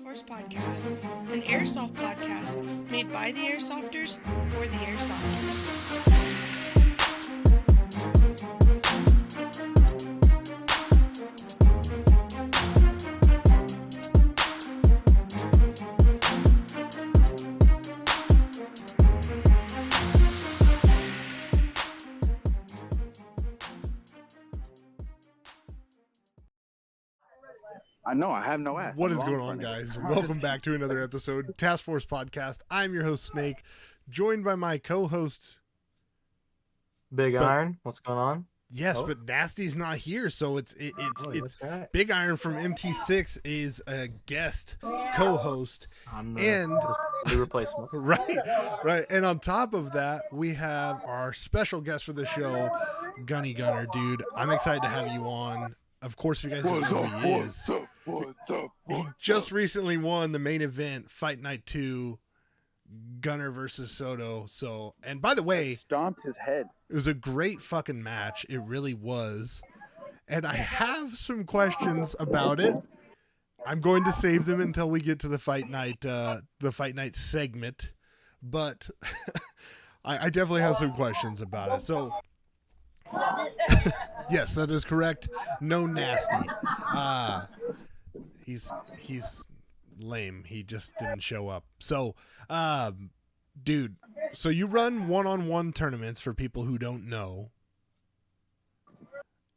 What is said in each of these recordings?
Force Podcast, an airsoft podcast made by the airsofters for the airsofters. No, I have no ass. What is going on, guys? Welcome back to another episode, Task Force Podcast. I'm your host, Snake, joined by my co-host, Big Iron. What's going on? Yes, but Nasty's not here, so it's right. Big Iron from MT6 is a guest co-host, and the replacement. right. And on top of that, we have our special guest for the show, Gunny Gunnar, dude. I'm excited to have you on. Of course, you guys know who he is. He just recently won the main event, Fight Night 2, Gunnar versus Soto. So, and by the way, stomped his head. It was a great fucking match. It really was. And I have some questions about it. I'm going to save them until we get to the Fight Night segment. But I definitely have some questions about it. So, yes, that is correct. No Nasty. He's lame. He just didn't show up. So, dude, so you run one-on-one tournaments for people who don't know.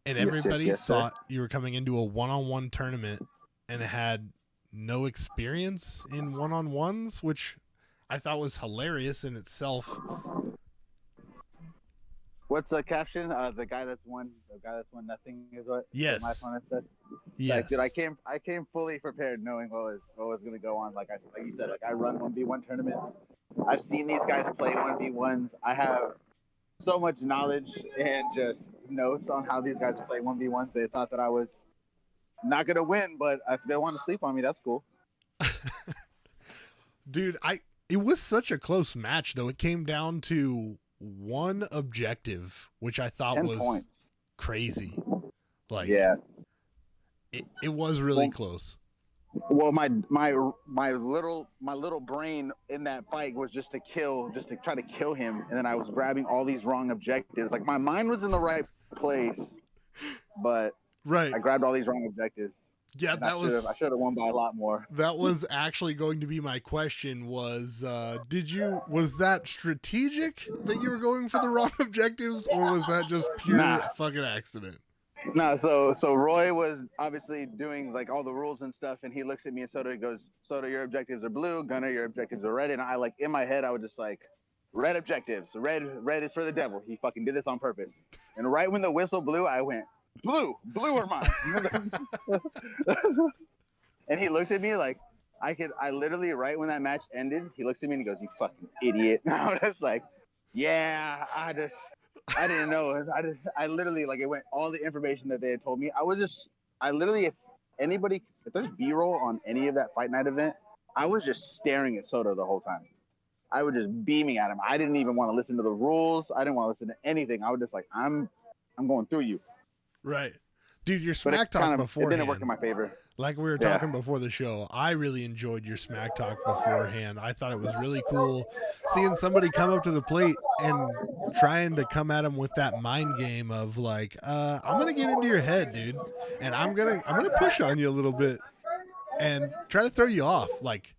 And everybody thought you were coming into a one-on-one tournament and had no experience in one-on-ones, which I thought was hilarious in itself. What's the caption? The guy that's won nothing is what? Yes. What my opponent said. Yes. Like, dude, I came fully prepared, knowing what was going to go on. Like you said, like I run 1v1 tournaments. I've seen these guys play 1v1s. I have so much knowledge and just notes on how these guys play 1v1s. They thought that I was not going to win, but if they want to sleep on me, that's cool. Dude, it was such a close match, though. It came down to one objective, which I thought 10 was points. Crazy. Like, yeah, it was really close. Well, my little brain in that fight was just to try to kill him, and then I was grabbing all these wrong objectives. Like my mind was in the right place, but I grabbed all these wrong objectives. Yeah, I should have won by a lot more. That was actually going to be my question. Was that strategic that you were going for the wrong objectives, or was that just pure fucking accident? No, so Roy was obviously doing like all the rules and stuff, and he looks at me and Soto goes, "Soto, your objectives are blue. Gunnar, your objectives are red." And I in my head, I was just like, "Red objectives. Red is for the devil. He fucking did this on purpose." And right when the whistle blew, I went, "Blue are mine." And he looks at me like I literally, right when that match ended, he looks at me and he goes, "You fucking idiot." And I was just like, "Yeah, I didn't know." I literally, like, it went all the information that they had told me. I literally, if there's B-roll on any of that Fight Night event, I was just staring at Soto the whole time. I was just beaming at him. I didn't even want to listen to the rules. I didn't want to listen to anything. I was just like, I'm going through you. Right. Dude, your smack talk beforehand. It didn't work in my favor. Like we were talking before the show, I really enjoyed your smack talk beforehand. I thought it was really cool seeing somebody come up to the plate and trying to come at him with that mind game of like, I'm going to get into your head, dude. And I'm going to push on you a little bit and try to throw you off. Like,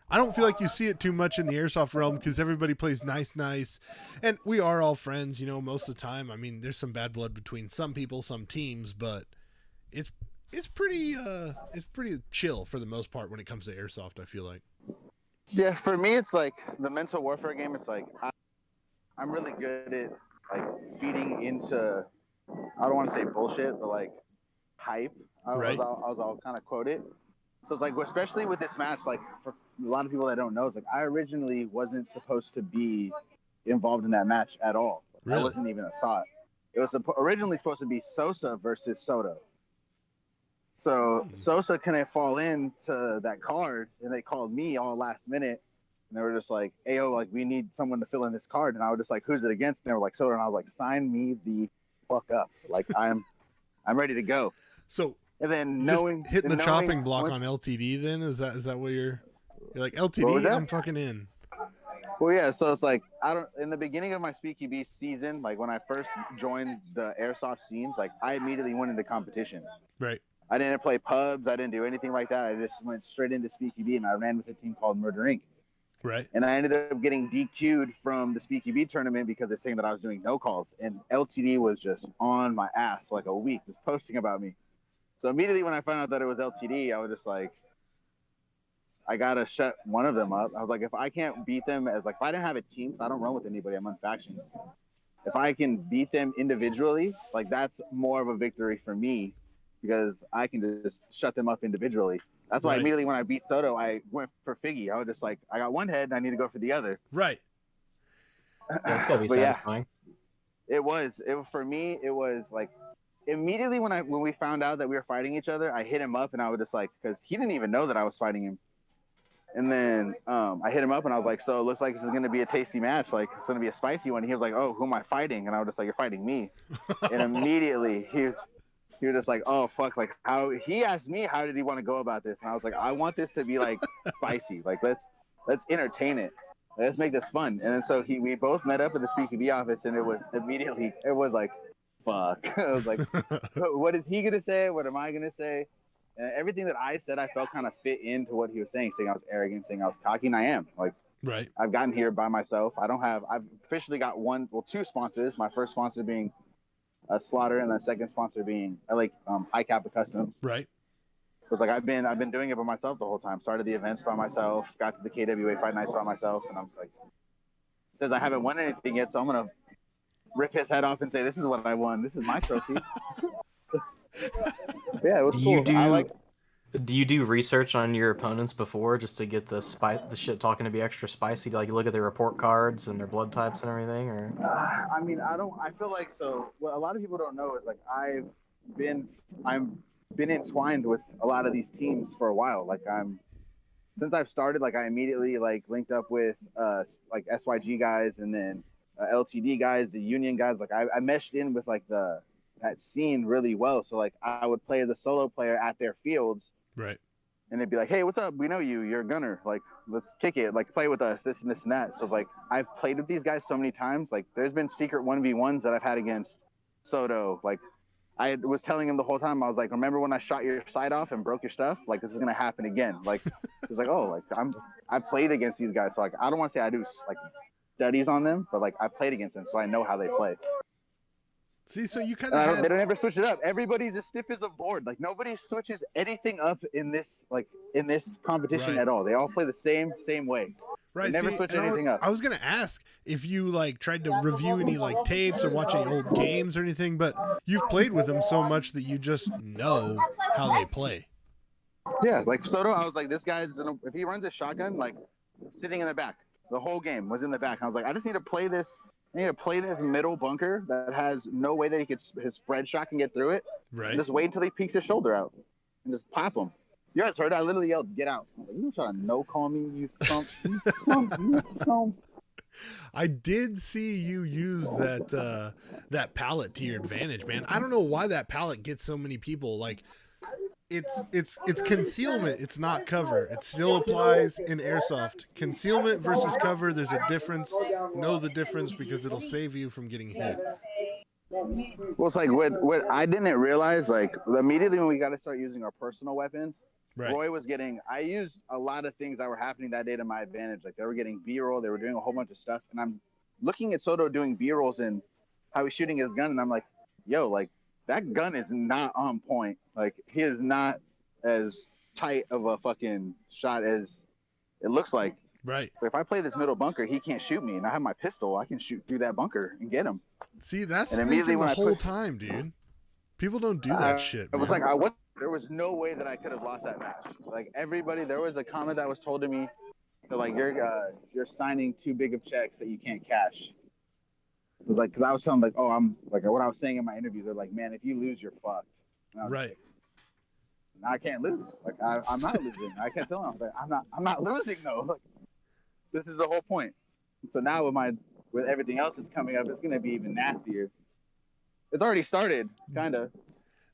I don't feel like you see it too much in the airsoft realm because everybody plays nice. And we are all friends, most of the time. I mean, there's some bad blood between some people, some teams, but it's pretty chill for the most part when it comes to airsoft, I feel like. Yeah, for me, it's like the mental warfare game. It's like I'm really good at like feeding into, I don't want to say bullshit, but like hype. I'll kind of quote it. So it's like, especially with this match, like for a lot of people that don't know, it's like I originally wasn't supposed to be involved in that match at all. Really? That wasn't even a thought. It was originally supposed to be Sosa versus Soto. So Sosa couldn't fall into that card, and they called me all last minute, and they were just like, "Ayo, like we need someone to fill in this card." And I was just like, "Who's it against?" And they were like, "Soto," and I was like, "Sign me the fuck up! Like I'm ready to go." So And then Just knowing hitting the and chopping knowing block what- on LTD. Then is that what you're like What was LTD? that? I'm fucking in. Well, yeah. So it's like I don't. In the beginning of my Speaky season, like when I first joined the airsoft scenes, like I immediately went into competition. Right. I didn't play pubs. I didn't do anything like that. I just went straight into Speaky and I ran with a team called Murder Inc. Right. And I ended up getting DQ'd from the Speaky tournament because they're saying that I was doing no calls. And LTD was just on my ass for like a week, just posting about me. So immediately when I found out that it was LTD, I was just like, I gotta shut one of them up. I was like, if I can't beat them as like, if I didn't have a team, so I don't run with anybody, I'm unfactioned. If I can beat them individually, like that's more of a victory for me because I can just shut them up individually. That's why Right. immediately when I beat Soto, I went for Figgy. I was just like, I got one head and I need to go for the other. Right. Yeah, it's gotta be But yeah, satisfying. it was for me, it was like immediately when we found out that we were fighting each other, I hit him up and I was just like, because he didn't even know that I was fighting him. And then I hit him up and I was like, so it looks like this is going to be a tasty match. Like, it's going to be a spicy one. He was like, oh, who am I fighting? And I was just like, you're fighting me. And immediately he was just like, oh, fuck. Like, how he asked me, how did he want to go about this? And I was like, I want this to be like spicy. Like, let's entertain it. Let's make this fun. And then so we both met up at the Speaky office and it was immediately, it was like, fuck. I was like, what is he going to say? What am I going to say? And everything that I said, I felt kind of fit into what he was saying I was arrogant, saying I was cocky, and I am. Like, Right. I've gotten here by myself. I've officially got two sponsors. My first sponsor being Slaughter, and the second sponsor being High Kappa Customs. Right. It was like I've been doing it by myself the whole time. Started the events by myself, got to the KWA fight nights by myself, and I'm just like, says I haven't won anything yet, so I'm gonna rip his head off and say, this is what I won. This is my trophy. Yeah, it was cool. Do you do research on your opponents before just to get the shit talking to be extra spicy? Do you look at their report cards and their blood types and everything, or? I mean, I feel like so. What a lot of people don't know is like I'm been entwined with a lot of these teams for a while. Like since I've started, like I immediately linked up with SYG guys and then LTD guys, the Union guys. Like I meshed in with that scene really well. So like I would play as a solo player at their fields. Right. And they'd be like, hey, what's up? We know you. You're a Gunner. Like, let's kick it. Like, play with us, this and this and that. So it's like, I've played with these guys so many times. Like, there's been secret 1v1s that I've had against Soto. Like, I was telling him the whole time, I was like, remember when I shot your side off and broke your stuff? Like, this is going to happen again. Like, it's like, oh, like, I've played against these guys. So, like, I don't want to say I do, studies on them, but, like, I've played against them, so I know how they play. See, so you kind of they don't ever switch it up. Everybody's as stiff as a board. Like nobody switches anything up in this competition Right. at all. They all play the same way. Right. They never switch anything up. I was gonna ask if you tried to review any tapes or watch any old games or anything, but you've played with them so much that you just know how they play. Yeah, like Soto, I was like, this guy's if he runs a shotgun, like sitting in the back, the whole game was in the back. I was like, I just need to play this. I need to play this middle bunker that has no way that his spread shot can get through it. Right. And just wait until he peeks his shoulder out and just pop him. You guys heard? I literally yelled, "Get out!" I'm like, you trying to no call me? You some. I did see you use that palette to your advantage, man. I don't know why that palette gets so many people. Like, it's concealment. It's not cover. It still applies in airsoft. Concealment versus cover. There's a difference. Know the difference because it'll save you from getting hit. Well, it's like what I didn't realize. Like immediately when we got to start using our personal weapons, Right. Roy was getting. I used a lot of things that were happening that day to my advantage. Like they were getting B-roll. They were doing a whole bunch of stuff, and I'm looking at Soto doing B-rolls and how he's shooting his gun, and I'm like, yo, like. That gun is not on point. Like he is not as tight of a fucking shot as it looks like. Right. So if I play this middle bunker, he can't shoot me, and I have my pistol. I can shoot through that bunker and get him. See, that's And the immediately thinking when the I whole put- time, dude. People don't do that shit. It was man. like there was no way that I could have lost that match. Like everybody, there was a comment that was told to me, that, like you're signing too big of checks that you can't cash. It was like because I was telling them, like, oh, I'm like what I was saying in my interviews. They're like, man, if you lose, you're fucked. And I was Right. like, I can't lose. Like I'm not losing. I kept telling them, I was like, I'm not losing though. Like, this is the whole point. So now with everything else that's coming up, it's gonna be even nastier. It's already started, kind of.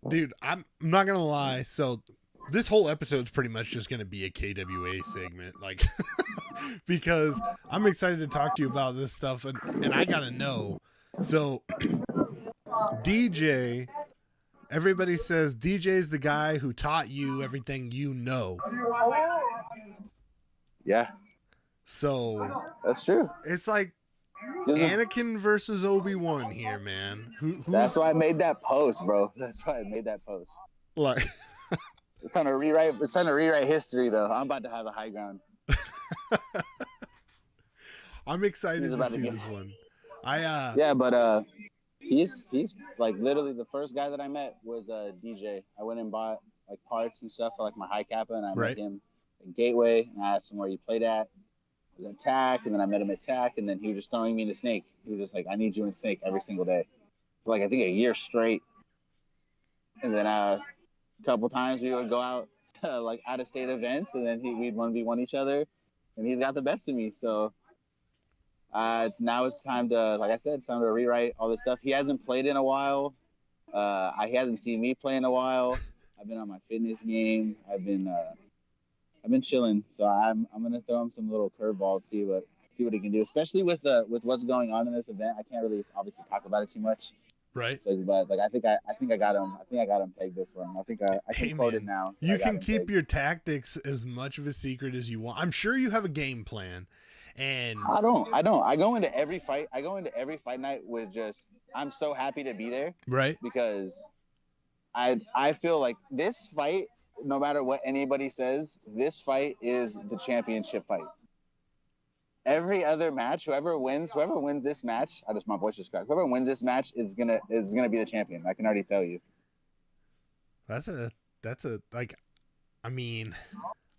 Dude, I'm not gonna lie. So this whole episode's pretty much just gonna be a KWA segment, like, because I'm excited to talk to you about this stuff, and I gotta know. So DJ, everybody says DJ's the guy who taught you everything you know. Yeah, So that's true. it's like Anakin versus Obi-Wan here, man. That's Who's why I made that post, bro. That's why I made that post. like It's trying to rewrite history, though. I'm about to have the high ground. I'm excited He's to about to see get- this one. Yeah, but he's like literally the first guy that I met was DJ. I went and bought like parts and stuff for like my high kappa, and I Right. met him at Gateway, and I asked him where he played at. I was at TAC, and then I met him at TAC, and then he was just throwing me in the Snake. He was just like, I need you in Snake every single day. For like I think a year straight. And then a couple times we would go out to like out of state events, and then we'd 1v1 each other, and he's got the best of me. So it's time to, like I said, it's time to rewrite all this stuff. He hasn't played in a while. He hasn't seen me play in a while. I've been on my fitness game. I've been chilling. So I'm gonna throw him some little curveballs, see what he can do. Especially with what's going on in this event. I can't really obviously talk about it too much. right. But like I think I got him. I think I got him pegged this one. I think I Hey, can quote man, it now. You can keep your tactics as much of a secret as you want. I'm sure you have a game plan. And I don't. I go into every fight. I go into every fight night with just I'm so happy to be there right. because I feel like this fight, no matter what anybody says, this fight is the championship fight. Every other match, whoever wins this match, my voice just cracked. Whoever wins this match is gonna be the champion. I can already tell you. That's a like, I mean,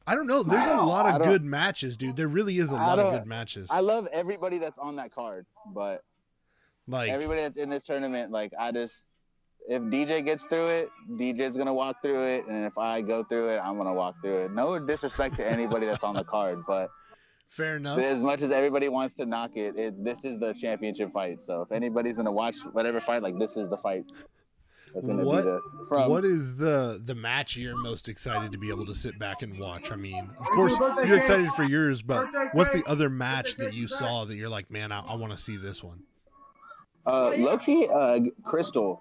I don't know. There's a lot of good matches, dude. There really is a lot of good matches. I love everybody that's on that card, but like everybody that's in this tournament, like if DJ gets through it, DJ's gonna walk through it, and if I go through it, I'm gonna walk through it. No disrespect to anybody that's on the card, but fair enough. as much as everybody wants to knock it, this is the championship fight. So if anybody's gonna watch whatever fight, like this is the fight. That's gonna be what is the match you're most excited to be able to sit back and watch? I mean, of course you're excited for yours, but what's the other match that you saw that you're like, man, I want to see this one? Low-key, Crystal.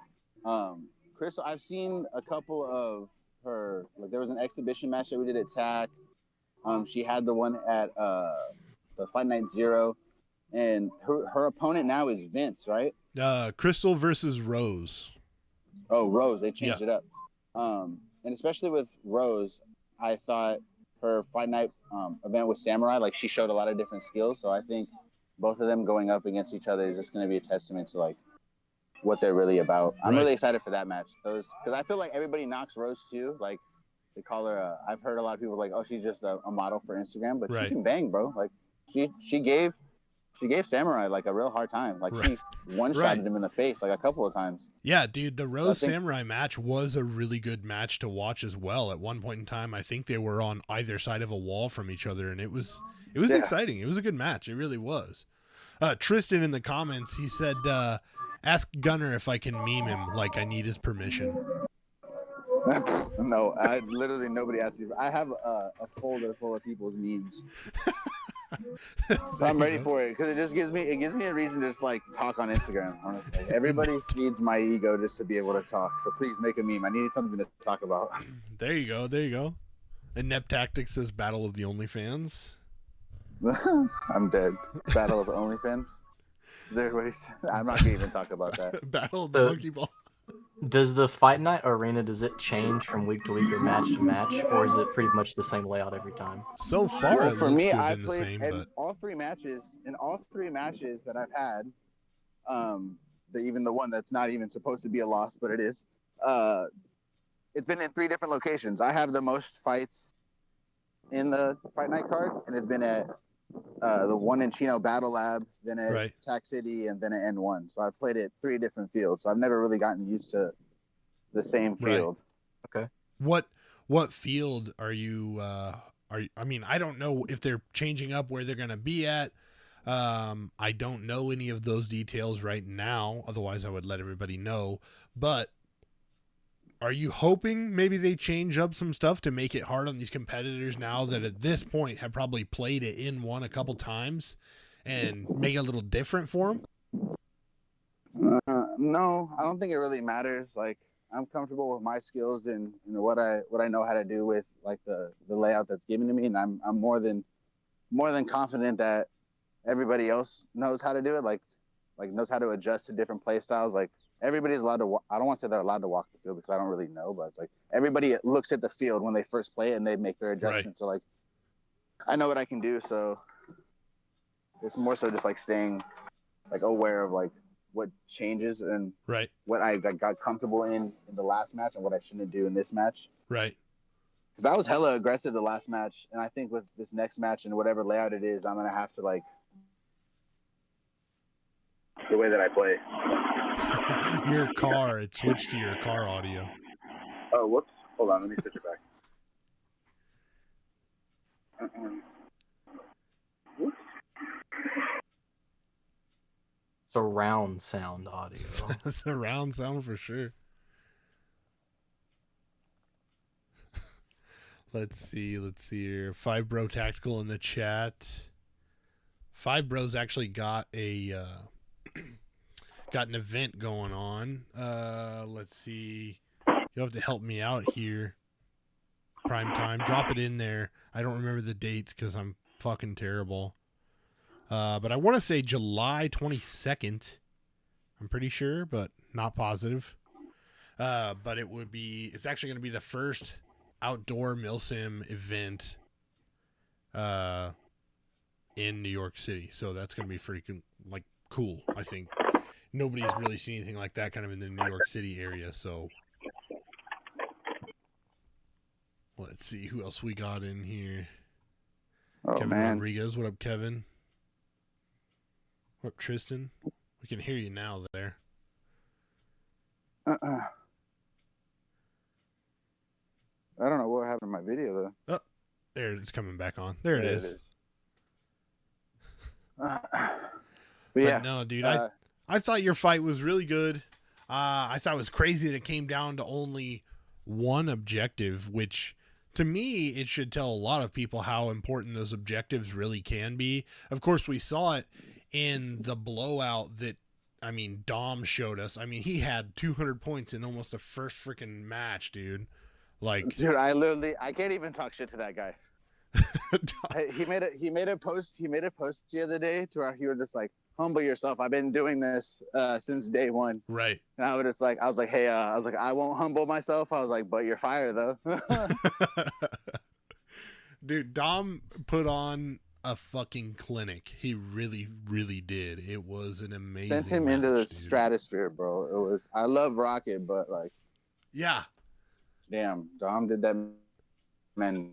Crystal, I've seen a couple of her. Like there was an exhibition match that we did at TAC. She had the one at the Fight Night 0, and her opponent now is Vince, right? Crystal versus Rose. Oh, Rose, they changed it up. And especially with Rose, I thought her Fight Night event with Samurai, like she showed a lot of different skills. So I think both of them going up against each other is just going to be a testament to like what they're really about. I'm really excited for that match. Because I feel like everybody knocks Rose too. Like they call her. I've heard a lot of people like, oh, she's just a model for Instagram, but she can bang, bro. Like she gave Samurai like a real hard time. Like she one-shotted him in the face like a couple of times. Yeah, dude, the Rose Samurai match was a really good match to watch as well. At one point in time, I think they were on either side of a wall from each other, and it was exciting. It was a good match. It really was. Tristan in the comments, he said, ask Gunnar if I can meme him, like I need his permission. No, I literally nobody asked you. I have a folder full of people's memes. I'm ready for it because it gives me a reason to just like talk on Instagram. Honestly, everybody feeds my ego just to be able to talk. So please make a meme. I need something to talk about. There you go. And Nep Tactics says Battle of the OnlyFans. I'm dead. Battle of the OnlyFans. Is everybody? I'm not gonna even talk about that. Battle of the Monkey Ball. Does the Fight Night arena, does it change from week to week or match to match, or is it pretty much the same layout every time? So far, well, it for looks me, to have I been played the same, in but all three matches that I've had. Even the one that's not even supposed to be a loss, but it is. It's been in 3 different locations. I have the most fights in the Fight Night card, and it's been at the one in Chino Battle Lab, then at Tac City, and then at N1. So I've played at 3 different fields. So I've never really gotten used to the same field. Okay. What field are you? I mean, I don't know if they're changing up where they're going to be at. I don't know any of those details right now. Otherwise, I would let everybody know. But Are you hoping maybe they change up some stuff to make it hard on these competitors now that at this point have probably played it in one a couple times and make it a little different for them? No, I don't think it really matters. Like, I'm comfortable with my skills and what I know how to do with like the layout that's given to me, and I'm more than confident that everybody else knows how to do it. Like knows how to adjust to different play styles. Like everybody's allowed to. I don't want to say they're allowed to walk the field because I don't really know, but it's like everybody looks at the field when they first play it and they make their adjustments. Right. So like, I know what I can do. So it's more so just like staying like aware of like what changes and right. what I got comfortable in the last match and what I shouldn't do in this match. Right. Because I was hella aggressive the last match, and I think with this next match and whatever layout it is, I'm gonna have to like the way that I play. Your car, it switched to your car audio. Oh, whoops! Hold on, let me switch it back. Whoops. Surround sound audio. Surround sound for sure. Let's see here. Five Bro Tactical in the chat. Five Bros actually got a got an event going on. Let's see. You'll have to help me out here. Prime time. Drop it in there. I don't remember the dates because I'm fucking terrible. But I want to say July 22nd. I'm pretty sure, but not positive. But it's actually going to be the first outdoor milsim event in New York City. So that's going to be freaking like cool. I think nobody's really seen anything like that kind of in the New York City area. So let's see who else we got in here. Oh, Kevin man. Rodriguez. What up, Kevin? What up, Tristan? We can hear you now there. I don't know what happened to my video though. Oh, there it's coming back on. There it is. But yeah, no, dude, I thought your fight was really good. I thought it was crazy that it came down to only one objective, which to me, it should tell a lot of people how important those objectives really can be. Of course, we saw it in the blowout that, I mean, Dom showed us. I mean, he had 200 points in almost the first freaking match, dude. Like, dude, I can't even talk shit to that guy. he made a post the other day to where he was just like, humble yourself. I've been doing this since day one. Right. And I was like, hey, I won't humble myself. I was like, but you're fired though. Dude, Dom put on a fucking clinic. He really, really did. It was an amazing Sent him into the stratosphere, bro. It was. I love Rocket, but like, yeah. Damn, Dom did that man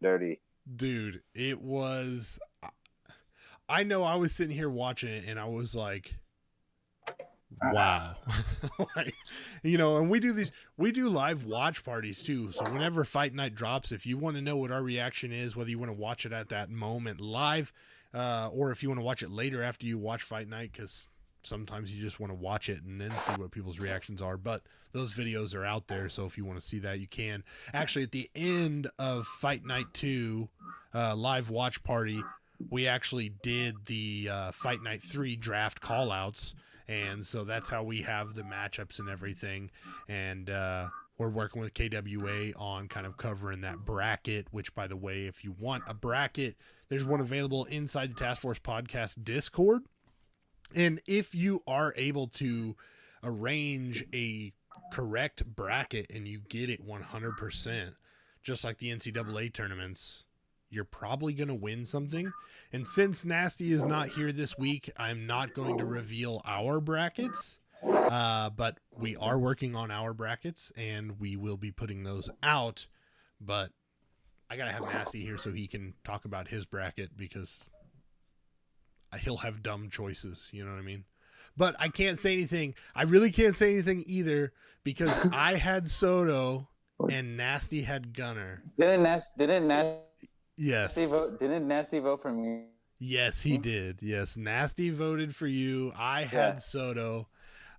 dirty. Dude, it was. I know I was sitting here watching it and I was like, wow. Like, you know, and we do live watch parties too. So whenever Fight Night drops, if you want to know what our reaction is, whether you want to watch it at that moment live, or if you want to watch it later after you watch Fight Night, because sometimes you just want to watch it and then see what people's reactions are. But those videos are out there, so if you want to see that, you can. Actually, at the end of Fight Night 2 live watch party, we actually did the Fight Night 3 draft callouts, and so that's how we have the matchups and everything. And we're working with KWA on kind of covering that bracket, which, by the way, if you want a bracket, there's one available inside the Task Force Podcast Discord. And if you are able to arrange a correct bracket and you get it 100%, just like the NCAA tournaments, you're probably going to win something. And since Nasty is not here this week, I'm not going to reveal our brackets, but we are working on our brackets and we will be putting those out. But I got to have Nasty here so he can talk about his bracket, because he'll have dumb choices, you know what I mean? But I can't say anything. I really can't say anything either, because I had Soto and Nasty had Gunnar. Didn't Nasty Yes. Didn't Nasty vote for me? Yes, he did. Yes, Nasty voted for you. I had Soto,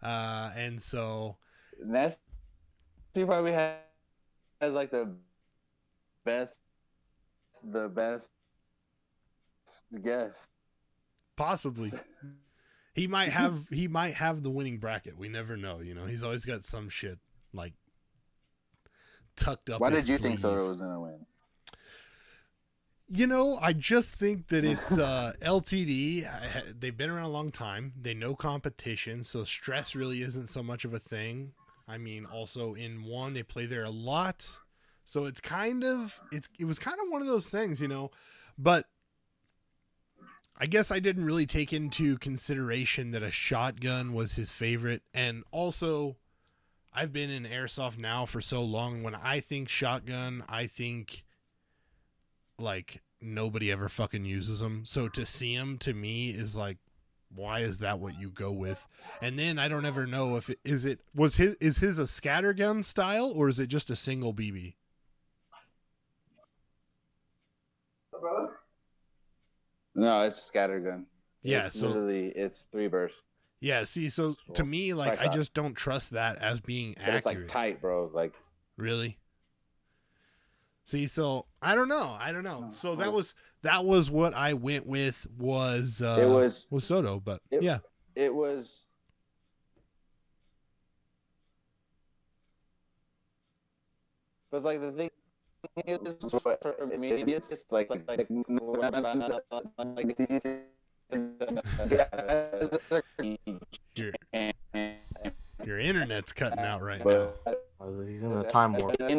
and so Nasty he probably has like best, the best guess. Possibly. He might have the winning bracket. We never know, you know. He's always got some shit like tucked up. Why his did you think sleeve. Soto was gonna win? You know, I just think that it's LTD. They've been around a long time. They know competition, so stress really isn't so much of a thing. I mean, also in one, they play there a lot, so it was kind of one of those things, you know. But I guess I didn't really take into consideration that a shotgun was his favorite. And also, I've been in airsoft now for so long. When I think shotgun, I think like nobody ever fucking uses them. So to see them to me is like, why is that what you go with? And then I don't ever know if is his a scattergun style or is it just a single BB? No, it's scattergun. Yeah, it's so literally it's 3 bursts. Yeah, see, so to me, like, I just don't trust that as being accurate. It's like tight, bro. Like, really? See, so I don't know. So that was what I went with was Soto, but yeah, it was. But like the thing is, for me, it's like your internet's cutting out right now. He's in the time warp. But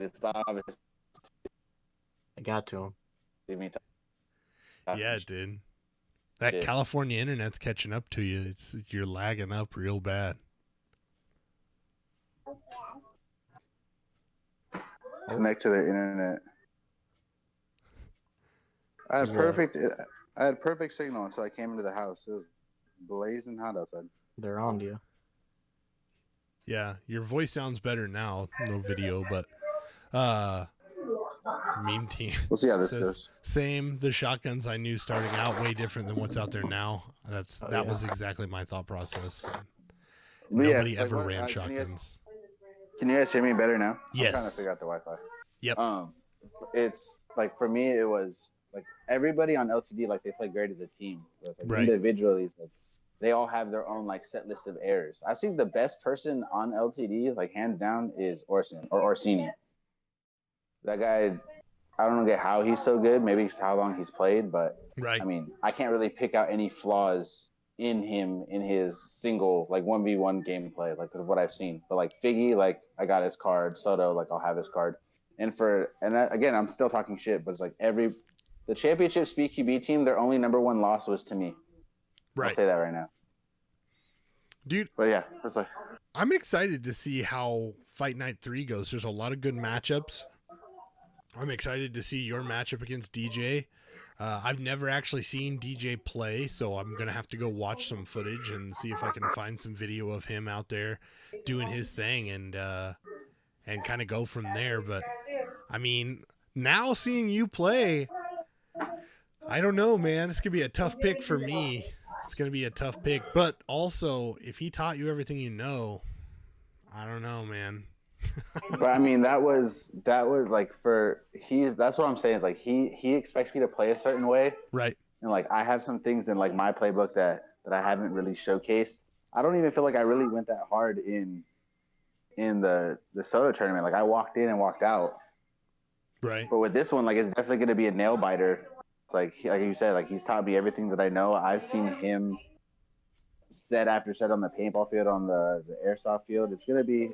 it's obvious. I got to him. Yeah, it did. That California internet's catching up to you. You're lagging up real bad. Connect to the internet. I had perfect signal until I came into the house. It was blazing hot outside. They're on to you. Yeah, your voice sounds better now. No video, but meme team. We'll see how this goes. Same. The shotguns I knew starting out way different than what's out there now. That was exactly my thought process. Nobody ever ran shotguns. Can you guys hear me better now? Yes. I'm trying to figure out the Wi-Fi. Yep. It's like for me, it was like everybody on LTD, like they play great as a team. But like right. Individually, it's like they all have their own like set list of errors. I think the best person on LTD, like hands down, is Orson or Orsini. That guy, I don't get how he's so good. Maybe it's how long he's played, but right. I mean, I can't really pick out any flaws in him in his single like 1v1 gameplay, like of what I've seen. But like Figgy, like I got his card. Soto, like I'll have his card. Again, I'm still talking shit, but it's like the championship SpeedQB team, their only number 1 loss was to me. Right. I'll say that right now. Dude. But yeah, it's like I'm excited to see how Fight Night 3 goes. There's a lot of good matchups. I'm excited to see your matchup against DJ. I've never actually seen DJ play, so I'm going to have to go watch some footage and see if I can find some video of him out there doing his thing and kind of go from there. But, I mean, now seeing you play, I don't know, man. It's going to be a tough pick for me. It's going to be a tough pick. But also, if he taught you everything you know, I don't know, man. But I mean, that was like that's what I'm saying is like he expects me to play a certain way, right? And like I have some things in like my playbook that I haven't really showcased. I don't even feel like I really went that hard in the Soto tournament. Like I walked in and walked out, right? But with this one, like it's definitely going to be a nail biter. Like you said, like he's taught me everything that I know. I've seen him set after set on the paintball field, on the airsoft field. It's gonna be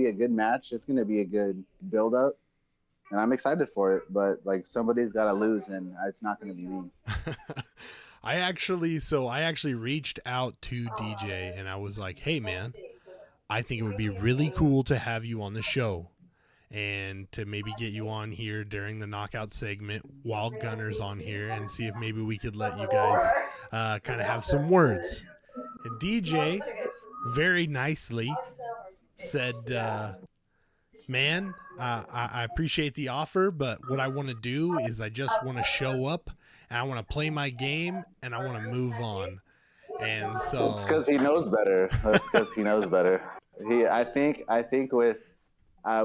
a good match. It's gonna be a good build up, and I'm excited for it. But like somebody's got to lose, and it's not gonna be me. I actually reached out to DJ and I was like, "Hey man, I think it would be really cool to have you on the show and to maybe get you on here during the knockout segment while Gunner's on here and see if maybe we could let you guys kind of have some words." And DJ very nicely said, man, I appreciate the offer, but what I want to do is I just want to show up and I want to play my game and I want to move on. And so It's because he knows better. That's because he knows better. I think with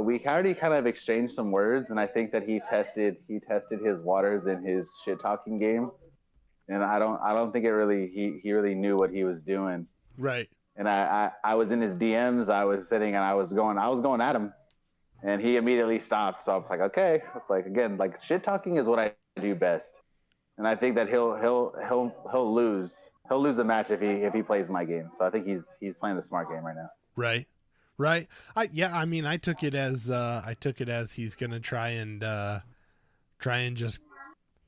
we already kind of exchanged some words, and I think that he tested his waters in his shit talking game, and I don't think he really knew what he was doing. right. And I was in his DMs. I was sitting and I was going at him, and he immediately stopped. So I was like, okay. It's like, again, like, shit talking is what I do best, and I think that he'll lose the match if he plays my game. So I think he's playing the smart game right now. Right. Right. I mean, I took it as he's gonna try and just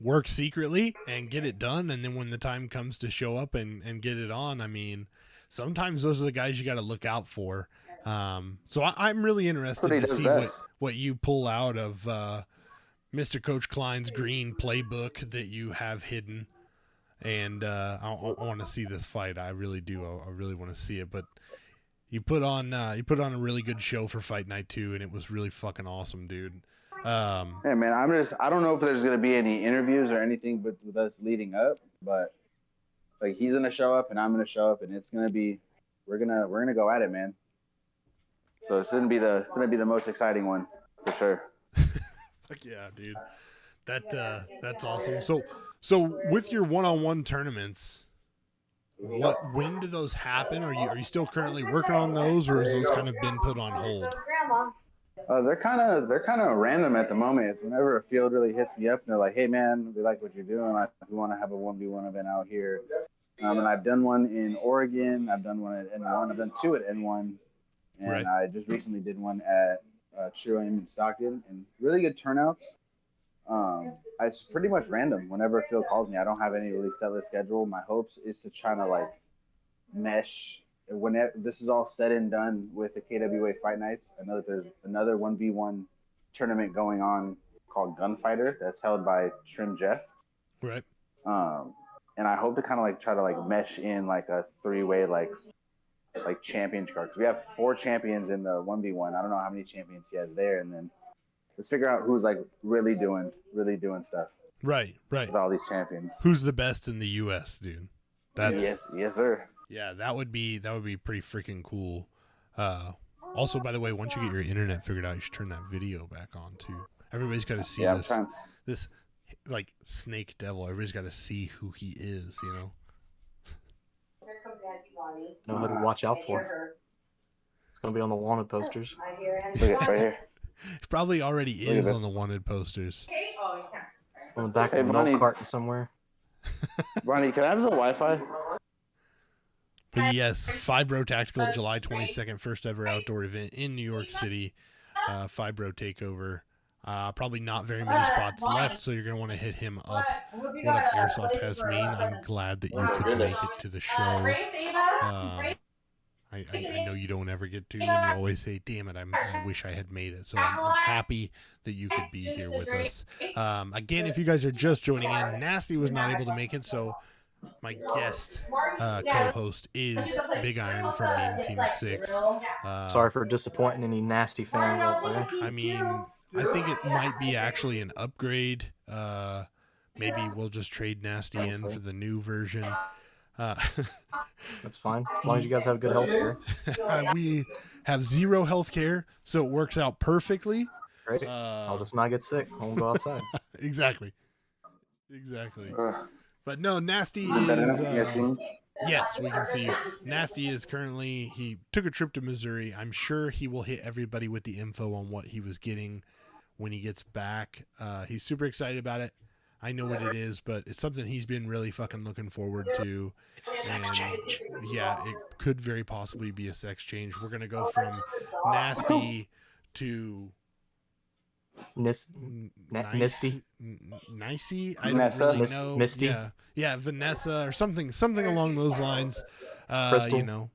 work secretly and get it done, and then when the time comes to show up and get it on, I mean, sometimes those are the guys you got to look out for. So I'm really interested to see what you pull out of Mr. Coach Klein's green playbook that you have hidden, and I want to see this fight. I really do. I really want to see it, but. You put on a really good show for Fight Night 2, and it was really fucking awesome, dude. Hey man, I don't know if there's gonna be any interviews or anything with us leading up, but like, he's gonna show up and I'm gonna show up, and it's gonna be we're gonna go at it, man. So it's gonna be the most exciting one for sure. Fuck yeah, dude. That's awesome. So with your one-on-one tournaments, when do those happen? Are you still currently working on those, or has those kind of been put on hold? They're kind of random at the moment. It's whenever a field really hits me up and they're like, "Hey man, we like what you're doing. We want to have a 1v1 event out here." And I've done one in Oregon. I've done one at N1. I've done two at N1, and Right. I just recently did one at True Aim in Stockton, and really good turnouts. It's pretty much random. Whenever Phil calls me, I don't have any really set list schedule. My hopes is to try to like mesh when this is all said and done with the KWA Fight Nights. I know that there's another 1v1 tournament going on called Gunfighter that's held by Trim Jeff. Right. And I hope to kind of like try to like mesh in like a 3-way like champion card. We have 4 champions in the 1v1. I don't know how many champions he has there, and then let's figure out who's like really doing stuff. Right. With all these champions. Who's the best in the U.S., dude? Yes, sir. Yeah, that would be pretty freaking cool. Also, by the way, once you get your internet figured out, you should turn that video back on too. Everybody's got to see this like snake devil. Everybody's got to see who he is, you know. Know who to watch out for. It's gonna be on the wanted posters. Look at right here. It probably already is on the wanted posters. On the back of a milk carton somewhere. Ronnie, can I have the Wi-Fi? But yes, Fibro Tactical, July 22nd, first ever outdoor event in New York City. Fibro Takeover. Probably not very many spots left, so you're going to want to hit him up. What up, Airsoft has Maine? I'm glad that you could make it to the show. I know you don't ever get to, and you always say, damn it, I wish I had made it. So I'm happy that you could be here with us. Again, if you guys are just joining in, Nasty was not able to make it, so my guest co-host is Big Iron from Meme Team 6. Sorry for disappointing any nasty fans out there. I mean, I think it might be actually an upgrade. Maybe we'll just trade Nasty in for the new version. That's fine, as long as you guys have good health care. We have 0 health care, so it works out perfectly. Great. I'll just not get sick. I won't go outside. Exactly. But no, Nasty is. Yes, we can see you. Nasty is currently. He took a trip to Missouri. I'm sure he will hit everybody with the info on what he was getting when he gets back. He's super excited about it. I know what it is, but it's something he's been really fucking looking forward to. It's a sex change. Yeah, it could very possibly be a sex change. We're going to go from Nasty to Nisty? Nicey? I don't really know. Misty? Yeah, Vanessa or something along those lines. You know,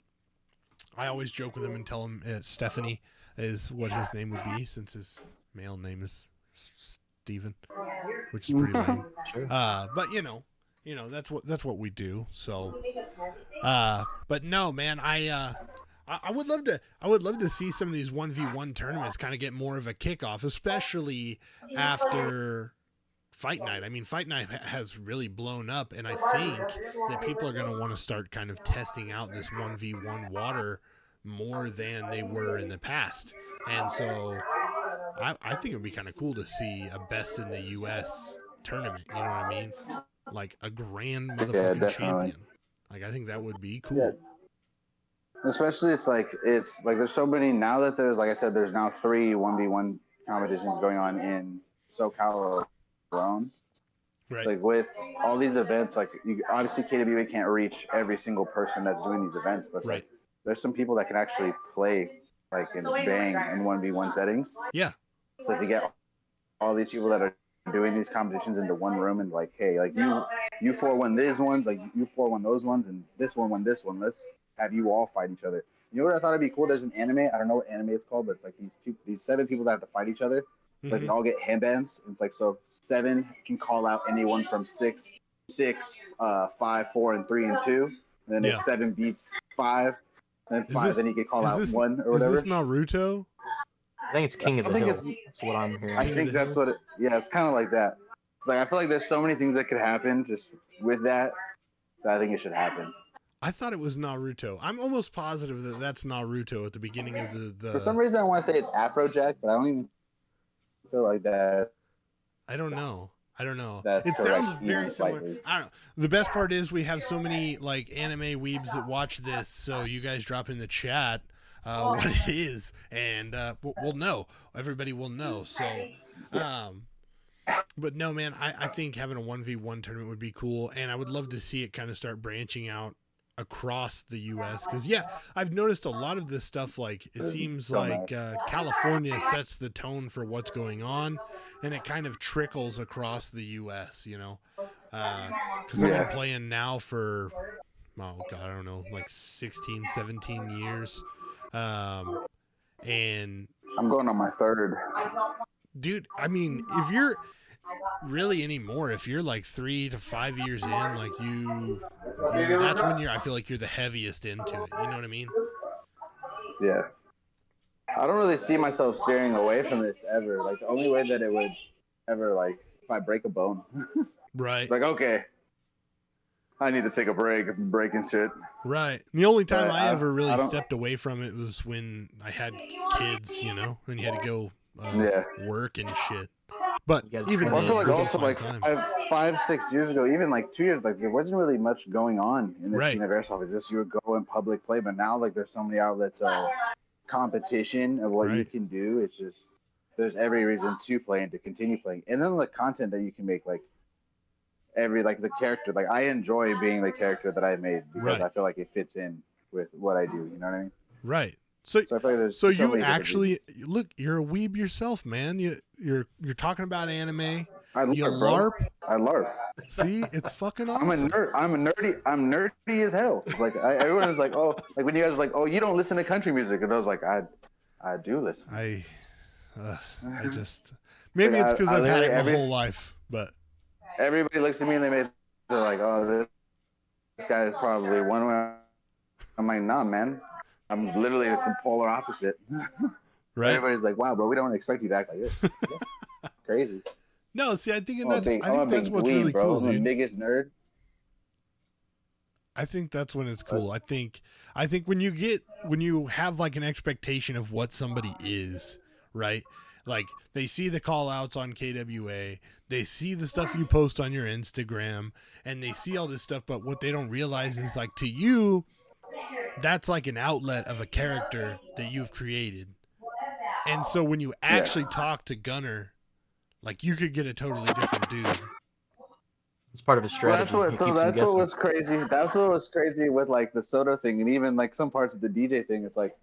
I always joke with him and tell him Stephanie is what his name would be, since his male name is Steven, which is pretty lame. Sure. But you know, that's what we do. So, but no, man, I would love to see some of these 1v1 tournaments kind of get more of a kickoff, especially after Fight Night. I mean, Fight Night has really blown up, and I think that people are going to want to start kind of testing out this 1v1 water more than they were in the past. And so I think it would be kind of cool to see a best in the US tournament. You know what I mean? Like a grand motherfucking champion. Like, I think that would be cool. Yeah. Especially it's like there's so many now that there's, like I said, there's now 3 1v1 competitions going on in SoCal alone. Right. It's like with all these events, like obviously KWA can't reach every single person that's doing these events, but it's like there's some people that can actually play like and bang in 1v1 settings. Yeah. So to get all these people that are doing these competitions into one room and like, hey, like you 4-1 these ones, like you 4-1 those ones, and this one won this one. Let's have you all fight each other. You know what I thought would be cool? There's an anime. I don't know what anime it's called, but it's like these 7 people that have to fight each other. Like they all get handbands. It's like, so 7 can call out anyone from 6, 5, 4, and 3 and 2. And then if 7 beats 5, and then 5, then you can call out 1 or whatever. Is this Naruto? I think it's King of the Hill. That's what I'm hearing. I think that's what it. Yeah, it's kind of like that. It's like I feel like there's so many things that could happen just with that I think it should happen. I thought it was Naruto. I'm almost positive that that's Naruto at the beginning of the... For some reason, I want to say it's Afrojack, but I don't even feel like that. I don't know. It sounds very similar. I don't know. The best part is we have so many like anime weebs that watch this, so you guys drop in the chat what it is, and we'll know. Everybody will know. So, but no, man, I think having a 1v1 tournament would be cool, and I would love to see it kind of start branching out across the U.S. Because I've noticed a lot of this stuff. Like it seems like California sets the tone for what's going on, and it kind of trickles across the U.S. You know, because I've been playing now for I don't know, like 16, 17 years, and I'm going on my 3rd. Dude, I mean, if you're really anymore, if you're like 3 to 5 years in, like that's when I feel like you're the heaviest into it. You know what I mean? Yeah. I don't really see myself steering away from this ever. Like the only way that it would ever, like, if I break a bone. Right. It's like, okay, I need to take a break from breaking shit. Right. The only time I ever really stepped away from it was when I had kids, you know, and you had to go work and shit. But even I feel like also like 5, 6 years ago, even like 2 years, like there wasn't really much going on in the scene of airsoft. It's just you would go in public play, but now like there's so many outlets of competition of what you can do. It's just there's every reason to play and to continue playing, and then the content that you can make, like the character. Like I enjoy being the character that I made because I feel like it fits in with what I do. You know what I mean? Right. So I feel like so you actually look. You're a weeb yourself, man. You're talking about anime. You LARP. I LARP. See, it's fucking awesome. I'm nerdy as hell. Like everyone was like, oh, like when you guys were like, oh, you don't listen to country music, and I was like, I do listen. I just maybe it's because I've had it my whole life, but everybody looks at me and they're like, oh, this guy is probably one way. I'm like, nah, man. I'm literally the polar opposite. Right. Everybody's like, wow, bro, we don't expect you to act like this. Crazy. No, see, I think that's what's really cool, dude. I'm the biggest nerd. I think that's when it's cool. I think when you have like an expectation of what somebody is, right? Like they see the call outs on KWA, they see the stuff you post on your Instagram, and they see all this stuff, but what they don't realize is like to you, that's like an outlet of a character that you've created. And so when you actually talk to Gunnar, like you could get a totally different dude. It's part of his strategy. Well, that's what was crazy. That's what was crazy with like the Soto thing, and even like some parts of the DJ thing. It's like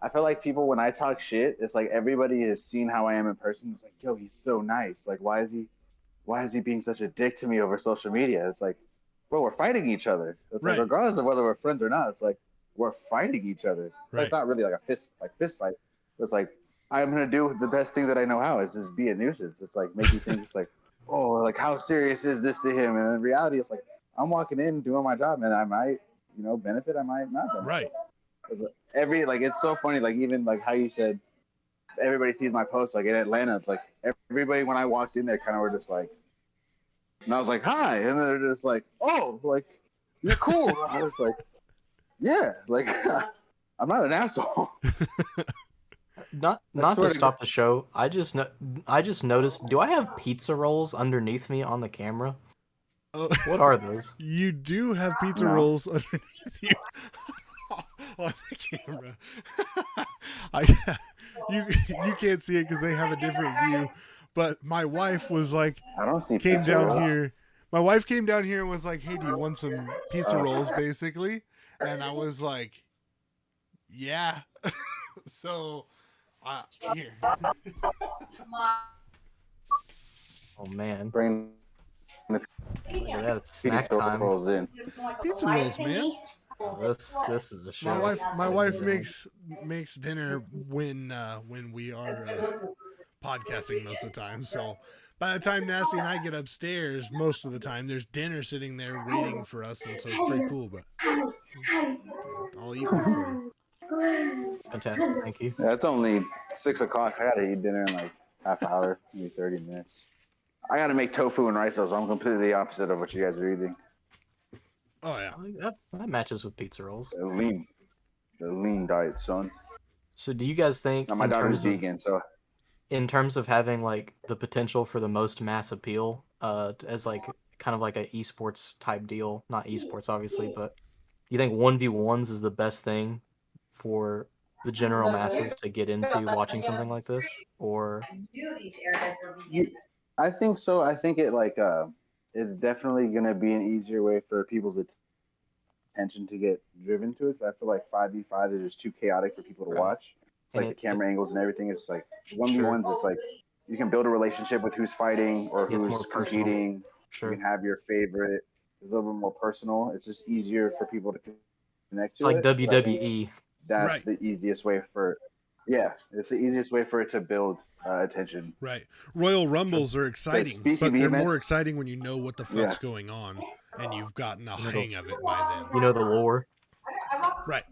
I feel like people, when I talk shit, it's like everybody has seen how I am in person. It's like, yo, he's so nice. Like, why is he being such a dick to me over social media? It's like, bro, we're fighting each other. It's like regardless of whether we're friends or not. It's like we're fighting each other. Right. It's not really like a fist fight. It's like I'm gonna do the best thing that I know how is just be a nuisance. It's like make you think it's like, oh, like how serious is this to him? And in reality, it's like I'm walking in doing my job, and I might, benefit. I might not benefit. Right. It's so funny. Like even like how you said, everybody sees my post. Like in Atlanta, it's like everybody when I walked in there, kind of were just like, And I was like, hi. And they're just like, oh, like, you're cool. I was like, yeah, like, I'm not an asshole. Not swear to to stop the show. I just noticed. Do I have pizza rolls underneath me on the camera? Oh, What are those? you do have pizza No. rolls underneath you on the camera. You can't see it because they have a different view. But my wife was like, I don't see came pizza down rolls. here. My wife came down here and was like, "Hey, do you want some pizza rolls?" Basically, and I was like, "Yeah." So, here. Oh man, Bring the look at that! It's snack pizza time. rolls in. Pizza rolls, man. Oh, this is a show. My wife makes dinner when we are podcasting most of the time. So by the time Nasty and I get upstairs, most of the time there's dinner sitting there waiting for us, and so it's pretty cool. But I'll eat one for you. Fantastic, thank you. Yeah, it's only 6 o'clock. I gotta eat dinner in like half an hour, maybe 30 minutes. I gotta make tofu and rice though, so I'm completely the opposite of what you guys are eating. Oh yeah. That matches with pizza rolls. The lean diet, son. So, do you guys think Now, my daughter's vegan, so in terms of having like the potential for the most mass appeal, as like kind of like a esports type deal, not esports obviously, but do you think 1v1s is the best thing for the general masses to get into watching something like this, or I think so. I think it like it's definitely gonna be an easier way for people's attention to get driven to it. So I feel like 5v5 is just too chaotic for people to Right. watch. It's And like the camera angles and everything. It's like 1v1s. Sure. It's like you can build a relationship with who's fighting or Yeah, it's who's more personal. competing. Sure. You can have your favorite. It's a little bit more personal. It's just easier for people to connect It's to like it. So I think WWE. that's Right. the easiest way for. Yeah, it's the easiest way for it to build attention. Right. Royal Rumbles are exciting, speaking but of they're events- more exciting when you know what the fuck's Yeah. going on and you've gotten a You know, hang of it by then. You know the lore. Right.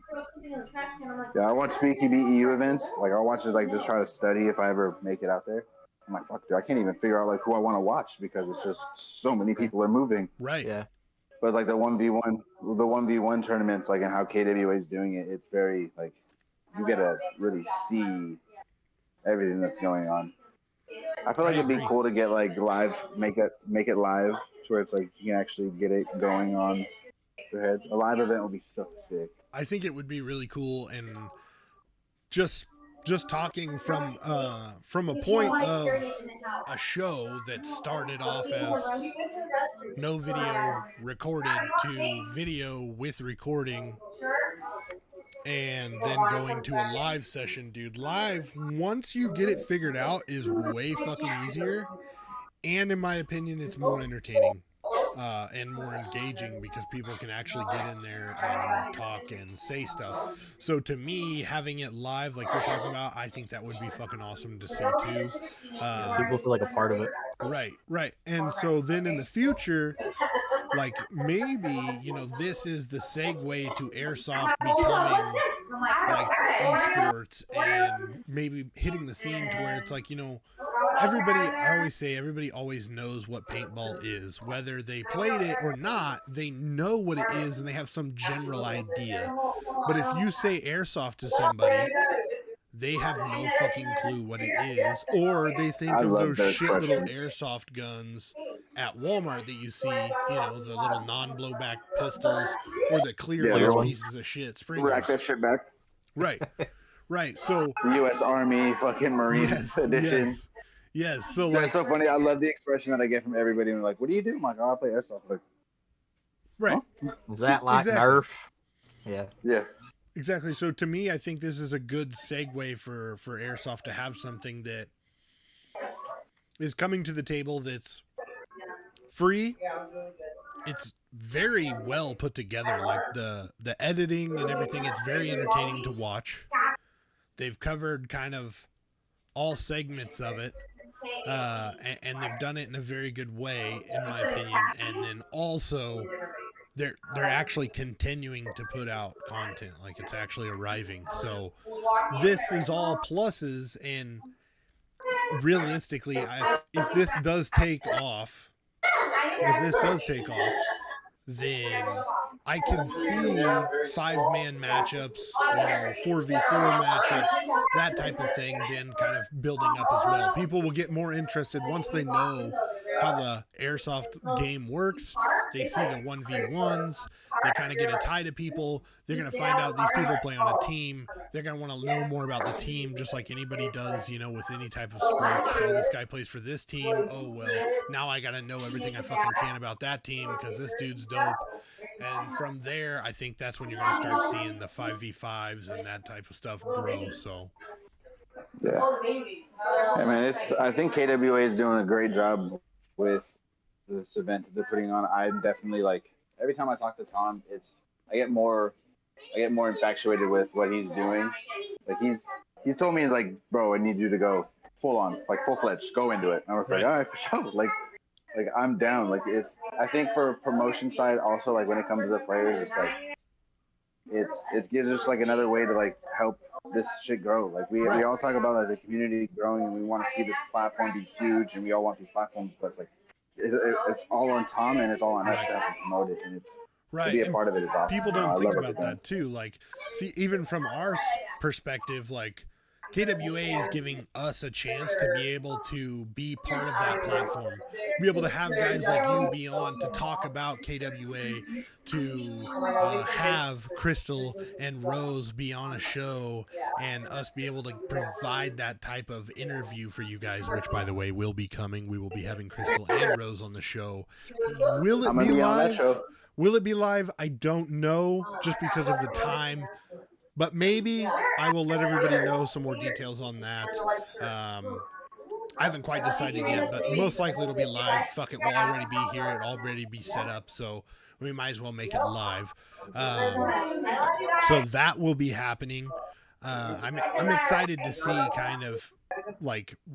Yeah, I watch Speaky EU events. Like I'll watch it like just try to study if I ever make it out there. I'm like, fuck, dude, I can't even figure out like who I want to watch because it's just so many people are moving. Right. Yeah. But like the 1v1 tournaments, like and how KWA is doing it, it's very like you get to really see everything that's going on. I feel like it'd be cool to get like live, make it live, to where it's like you can actually get it going on your heads. A live event would be so sick. I think it would be really cool, and just talking from a point of a show that started off as no video recorded to video with recording, and then going to a live session, dude. Live, once you get it figured out, is way fucking easier, and in my opinion, it's more entertaining. And more engaging because people can actually get in there and talk and say stuff. So to me, having it live like you're talking about, I think that would be fucking awesome to see too. People feel like a part of it. Right. And so then in the future, like maybe, this is the segue to airsoft becoming like esports and maybe hitting the scene to where it's like, I always say everybody always knows what paintball is. Whether they played it or not, they know what it is and they have some general idea. But if you say airsoft to somebody, they have no fucking clue what it is, or they think of those shit little airsoft guns at Walmart that you see, the little non-blowback pistols or the clear glass pieces of shit springers. Rack that shit back. Right. So the U.S. Army fucking Marines edition. Yes. So that's so funny. I love the expression that I get from everybody. And they're like, "What do you do?" I'm like, "Oh, I play airsoft." Like, right. Huh? Is that like Nerf? Yeah. Yeah. Exactly. So to me, I think this is a good segue for airsoft to have something that is coming to the table that's free. It's very well put together, like the editing and everything. It's very entertaining to watch. They've covered kind of all segments of it, and they've done it in a very good way, in my opinion. And then also, they're actually continuing to put out content, like it's actually arriving. So this is all pluses, and realistically, if this does take off, if this does take off, then I could see 5-man matchups, 4v4 matchups, that type of thing, then kind of building up as well. People will get more interested once they know how the airsoft game works. They see the 1v1s, they kind of get a tie to people. They're going to find out these people play on a team. They're going to want to know more about the team, just like anybody does, with any type of sports. So this guy plays for this team. Oh, well, now I got to know everything I fucking can about that team because this dude's dope. And from there, I think that's when you're going to start seeing the 5v5s and that type of stuff grow. So, yeah. I mean, I think KWA is doing a great job with this event that they're putting on. I'm definitely every time I talk to Tom, I get more infatuated with what he's doing. Like he's told me bro, I need you to go full on, full-fledged, go into it. And I was like, all right, for sure. Like I'm down. I think for promotion side also, when it comes to the players, it gives us another way to help this shit grow. We all talk about the community growing, and we want to see this platform be huge, and we all want these platforms, but it's all on Tom and it's all on us to have to promote it, and it's to be a part of it is awesome. People don't think about that too. See, even from our perspective, KWA is giving us a chance to be able to be part of that platform, be able to have guys like you be on to talk about KWA, to have Crystal and Rose be on a show, and us be able to provide that type of interview for you guys, which, by the way, will be coming. We will be having Crystal and Rose on the show. Will it be live? Will it be live? I don't know, just because of the time. But maybe I will let everybody know some more details on that. I haven't quite decided yet, but most likely it'll be live. Fuck it, we'll already be here. It'll already be set up, so we might as well make it live. So that will be happening. I'm excited to see kind of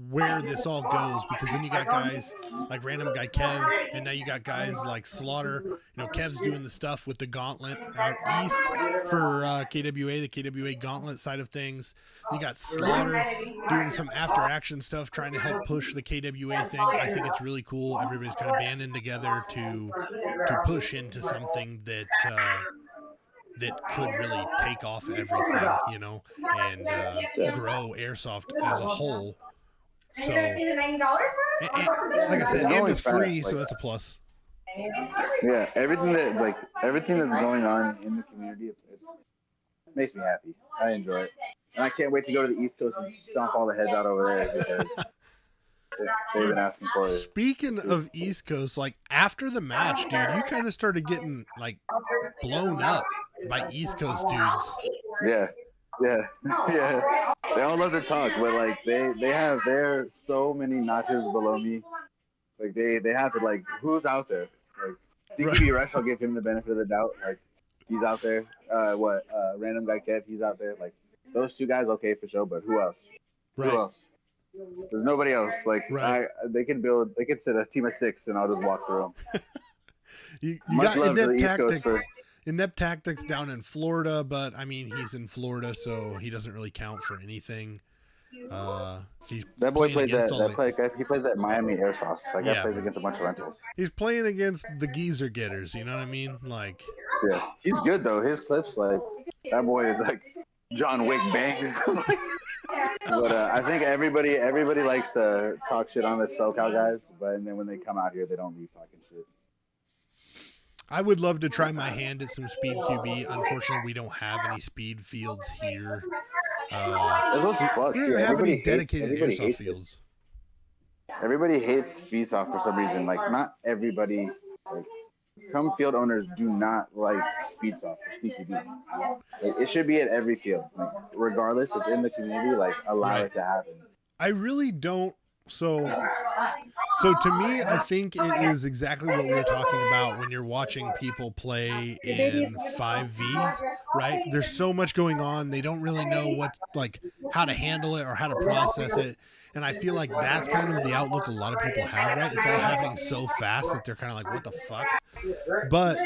where this all goes, because then you got guys like random guy Kev, and now you got guys like Slaughter. Kev's doing the stuff with the gauntlet out east for KWA, the KWA gauntlet side of things. You got Slaughter doing some after action stuff, trying to help push the KWA thing. I think it's really cool. Everybody's kind of banding together to push into something that could really take off everything, and grow airsoft as a whole. So, and like I said, and it's free, so that's a plus. Yeah, everything that's going on in the community, it makes me happy. I enjoy it, and I can't wait to go to the East Coast and stomp all the heads out over there, because they've been asking for it. Speaking of East Coast, after the match, dude, you kind of started getting blown up by East Coast dudes. Yeah. They all love to talk, but they're so many notches below me. They have to who's out there? CQB Rush, I'll give him the benefit of the doubt. He's out there. Random guy Kev, he's out there. Those two guys, okay for sure, but who else? Right. Who else? There's nobody else. They could set a team of 6 and I'll just walk through them. you got Inept Tactics down in Florida, but I mean, he's in Florida, so he doesn't really count for anything. That boy plays he plays at Miami Airsoft. Guy plays against a bunch of rentals. He's playing against the geezer getters, you know what I mean? Yeah, he's good though. His clips, that boy is John Wick bangs. But I think everybody likes to talk shit on the SoCal guys, but then when they come out here, they don't leave talking shit. I would love to try my hand at some speed QB. Unfortunately, we don't have any speed fields here. We don't have any dedicated airsoft fields. Everybody hates speed soft for some reason. Not everybody. Some field owners do not like speed soft or speed QB. It should be at every field. Regardless, it's in the community. Allow it to happen. I really don't. So to me, I think it is exactly what we were talking about when you're watching people play in 5V, right? There's so much going on. They don't really know how to handle it or how to process it. And I feel like that's kind of the outlook a lot of people have, right? It's all happening so fast that they're kind of what the fuck? But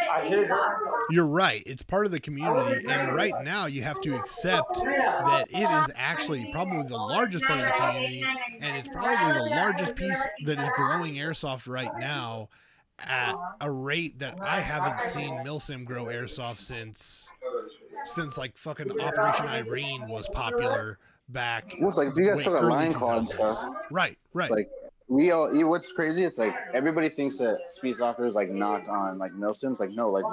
you're right. It's part of the community. And right now you have to accept that it is actually probably the largest part of the community. And it's probably the largest piece that is growing airsoft right now at a rate that I haven't seen Milsim grow airsoft since like fucking Operation Irene was popular back It's like, you guys way talk about early Lion Claw and 2000s. stuff. Right. Like, what's crazy, it's like everybody thinks that speed soccer is like knock on like Milsims. Like, no, like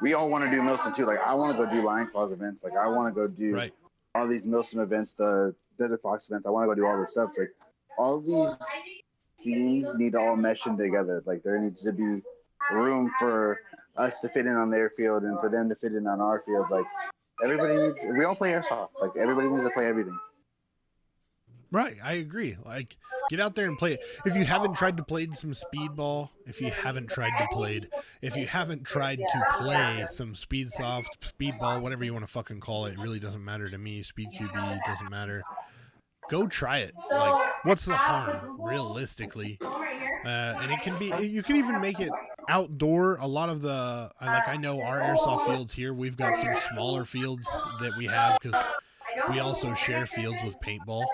we all want to do Milsim too. Like, I want to go do Lion Claws events. Like, I want to go do Right. all these Milsim events, the Desert Fox events. I want to go do all this stuff. It's like, all these scenes need to all mesh in together. Like, there needs to be room for us to fit in on their field and for them to fit in on our field. Like, we all play airsoft. Like, everybody needs to play everything. Right, I agree. Like, get out there and play it. If you haven't tried to play some speedball, if you haven't tried to play some speedball, whatever you want to fucking call it, it really doesn't matter to me. Speed QB doesn't matter. Go try it. Like, what's the harm, realistically? And it can be. You can even make it outdoor. A lot of I know our airsoft fields here. We've got some smaller fields that we have because we also share fields with paintball,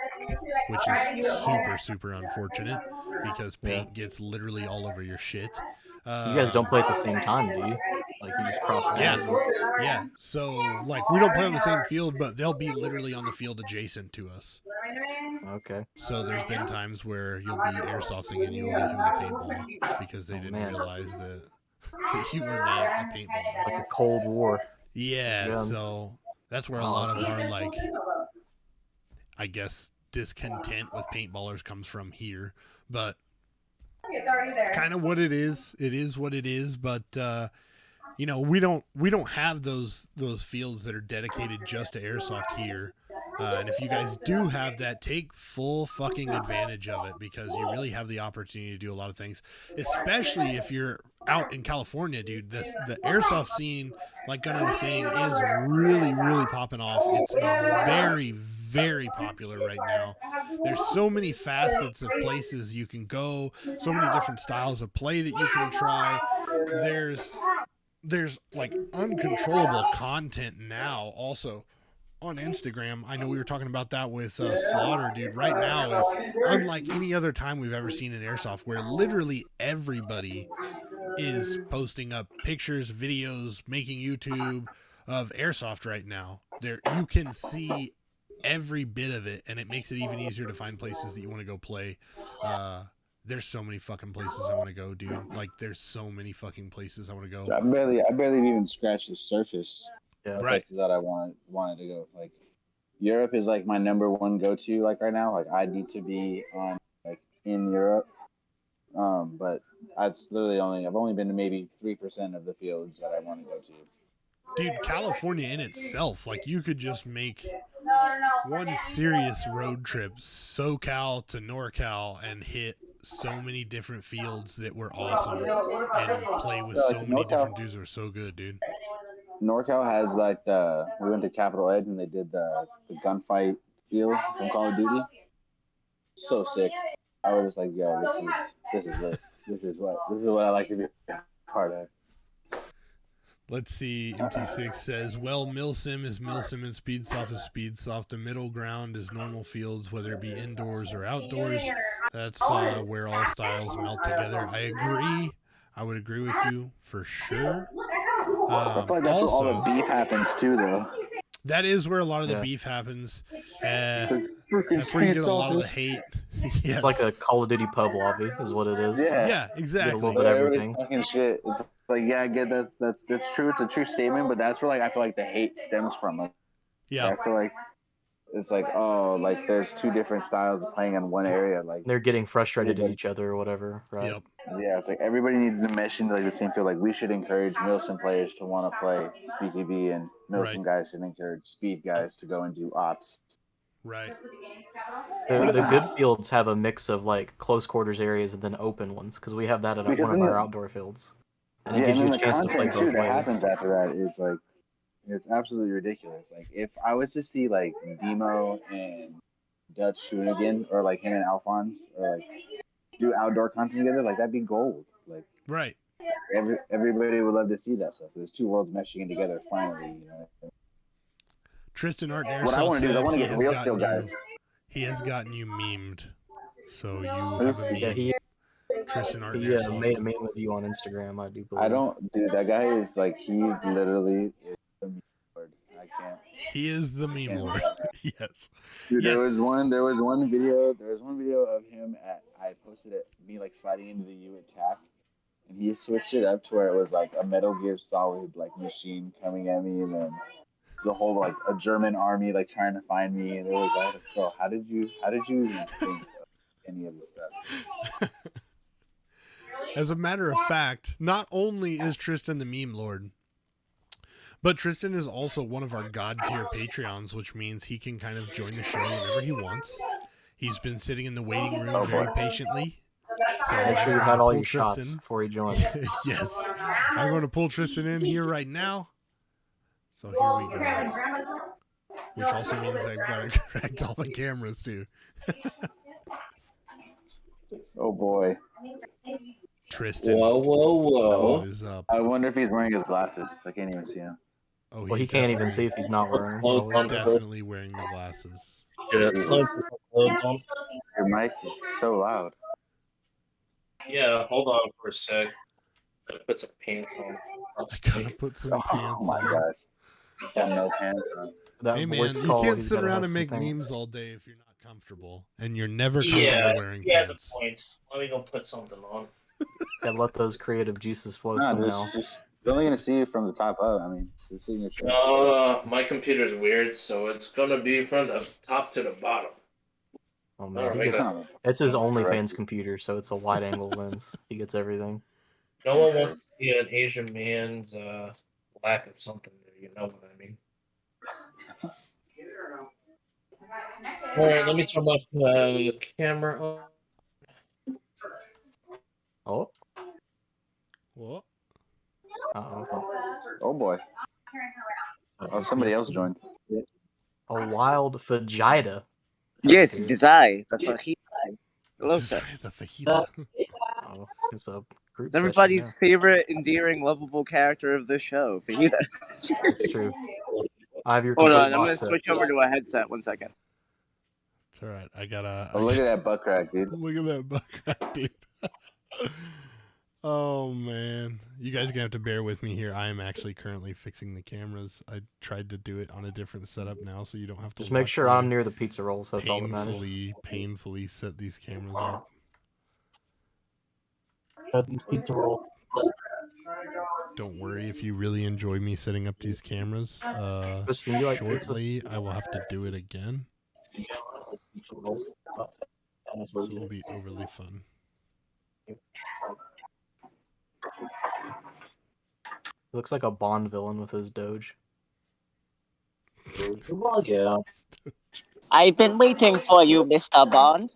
which is super, super unfortunate because paint gets literally all over your shit. You guys don't play at the same time, do you? Like, you just cross paths with... Yeah. So, like, we don't play on the same field, but they'll be literally on the field adjacent to us. Okay. So there's been times where you'll be airsofting and you'll get hit with a paintball because they didn't realize that you were not a paintballer. Like a Cold War. Yeah, Guns. So that's where a lot of our, like, I guess, discontent with paintballers comes from here. But it's kind of what it is. It is what it is. But you know, we don't have those fields that are dedicated just to airsoft here. And if you guys do have that, take full fucking advantage of it because you really have the opportunity to do a lot of things, especially if you're out in California, dude. The airsoft scene, like Gunnar was saying, is really, really popping off. It's very, very popular right now. There's so many facets of places you can go, so many different styles of play that you can try. There's like uncontrollable content now also on Instagram. I know we were talking about that with Slaughter, dude. Right now is unlike any other time we've ever seen in airsoft, where literally everybody is posting up pictures, videos, making YouTube of airsoft right now. There, you can see every bit of it, and it makes it even easier to find places that you want to go play. There's so many fucking places I want to go, dude. Like, there's so many fucking places I want to go. I barely even scratched the surface. Yeah. Places that I wanted to go. Like, Europe is like my number one go-to. Like, right now, like, I need to be on like in Europe. But I've only been to maybe 3% of the fields that I want to go to. Dude, California in itself, like, you could just make one serious road trip, SoCal to NorCal, and hit so many different fields that were awesome and play with so many different dudes that were so good, dude. NorCal has like we went to Capitol Edge and they did the gunfight field from Call of Duty. So sick. I was just like, yo, this is lit. This is what I like to be a part of. Let's see. MT6 says, well, Milsim is Milsim and Speedsoft is Speedsoft. The middle ground is normal fields, whether it be indoors or outdoors. That's where all styles melt together. I agree. I would agree with you for sure. I feel like that's where all the beef happens too, though. That is where a lot of the beef happens. That's where you get a lot of the hate. Yes. It's like a Call of Duty pub lobby, is what it is. Yeah, exactly. A little bit of everything. Talking shit. It's like, yeah, I get that's true. It's a true statement, but that's where, like, I feel like the hate stems from. Like, yeah, I feel like it's like, oh, like there's two different styles of playing in one area. Like, they're getting frustrated at each other or whatever, right? Yep. Yeah, it's like everybody needs to mesh into like the same field. Like, we should encourage Milsim players to want to play Speed TV, and Milsim guys should encourage Speed guys to go and do ops. Right. The good fields have a mix of like close quarters areas and then open ones, because we have that at one of our outdoor fields. And it gives you a chance to play both ways. That happens after that, it's like, it's absolutely ridiculous. Like, if I was to see like Demo and Dutch Schoonigan, or like him and Alphonse, or like do outdoor content together, like, that'd be gold. Like, right. Everybody would love to see that stuff. There's two worlds meshing in together finally. You know? Tristan Art Airsoft. What I want to do is I want to get real steel guys. He has gotten you memed, so you have a meme. Yeah, Tristan Art and He made a Airsoft. meme of you on Instagram, I do believe. I don't, dude. That guy is like, he literally is the meme lord. I can't. He is the meme Can't lord. do Yes. Dude, Yes. there was one video of him I posted it, me like sliding into the U at TAC, and he switched it up to where it was like a Metal Gear Solid like machine coming at me, and then the whole like a German army like trying to find me, and it was like, bro, how did you even think of any of this stuff? As a matter of fact, not only is Tristan the meme lord, but Tristan is also one of our god tier Patreons, which means he can kind of join the show whenever he wants. He's been sitting in the waiting room very patiently. So Make sure you I'm had gonna all pull your shots Tristan. before he joins. Yes. I'm going to pull Tristan in here right now. So here we go. Which also means I've got to correct all the cameras too. Oh boy. Tristan. Whoa. What is up? I wonder if he's wearing his glasses. I can't even see him. Oh, Well, he can't even see if he's not wearing. Clothes Always. on. definitely wearing the glasses. Shit. Clothes on. Your mic is so loud. Yeah, hold on for a sec. Gotta put some pants on. I gotta put some pants Oh my on. gosh. Got no pants on. That Hey man, voice you call, can't he's sit gotta around have and make something. memes all day if you're not comfortable, and you're never comfortable Yeah, wearing he has a pants. point. Let me go put something on. Gotta let those creative juices flow No, somehow. you're only gonna see you from the top up. I mean, just see your shirt. My computer's weird, so it's gonna be from the top to the bottom. Oh man, Alright, it's his That's OnlyFans correct. computer, so it's a wide angle lens. He gets everything. No one wants to see an Asian man's lack of something there, you know what I mean? Alright, let me turn my camera on. Oh. What? Oh boy. Oh, somebody else joined. A wild fajita. Yes, Dude. it is I, the fajita. Hello, sir. The fajita. Oh, it's a group It's everybody's session favorite, endearing, lovable character of the show, fajita. there. That's true. I have your Hold complete on, I'm gonna box set. switch over to a headset. 1 second. It's all right. I gotta. Oh, look at that butt crack, dude. Look at that buck crack, dude. Oh man, you guys are gonna have to bear with me here. I am actually currently fixing the cameras. I tried to do it on a different setup now, so you don't have to. Just make watch sure me I'm near the pizza rolls. That's all that matters. painfully set these cameras up. These pizza rolls. Don't worry if you really enjoy me setting up these cameras. Kristen, you like Shortly, I will have to do it again, so it'll be overly fun. He looks like a Bond villain with his Doge. Well, yeah. I've been waiting for you, Mr. Bond.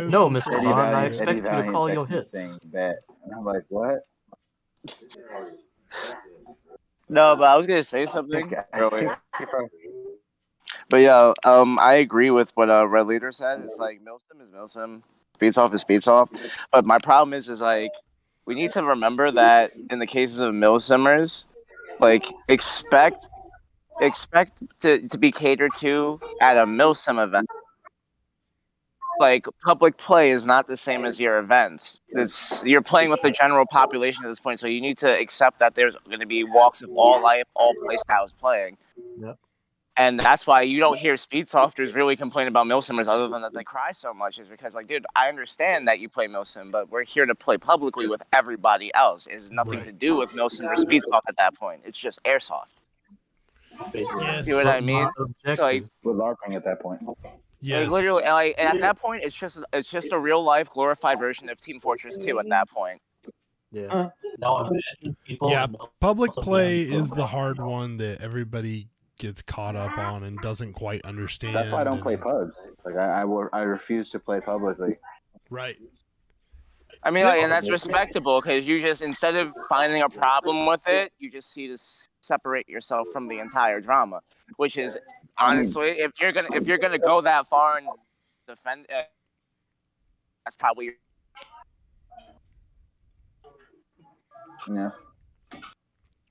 No, Mr. Bond, I expect you to call your hits. That. And I'm like, what? No, but I was gonna say something. Earlier. But yeah, I agree with what Red Leader said. It's like Milsim is Milsim, Speeds Off is Speeds Off. But my problem is like we need to remember that in the cases of Milsimmers, like expect to be catered to at a Milsim event. Like public play is not the same as your events. You're playing with the general population at this point, so you need to accept that there's going to be walks of all life, all play styles playing. Yep. And that's why you don't hear speedsofters really complain about milsimmers other than that they cry so much, is because, like, dude, I understand that you play milsim, but we're here to play publicly with everybody else. It has nothing to do with milsim or speedsoft at that point. It's just airsoft. Yes. See what I mean? So, like, we're LARPing at that point. Yes. Like, literally, and at that point, it's just a real life glorified version of Team Fortress 2 at that point. Yeah. Yeah, public play is the hard one that everybody gets caught up on and doesn't quite understand. That's why I don't play pubs. Like I refuse to play publicly. Right. I mean, like, and that's respectable because you just, instead of finding a problem with it, you just see to separate yourself from the entire drama. Which is, honestly, if you're gonna go that far and defend it, that's probably.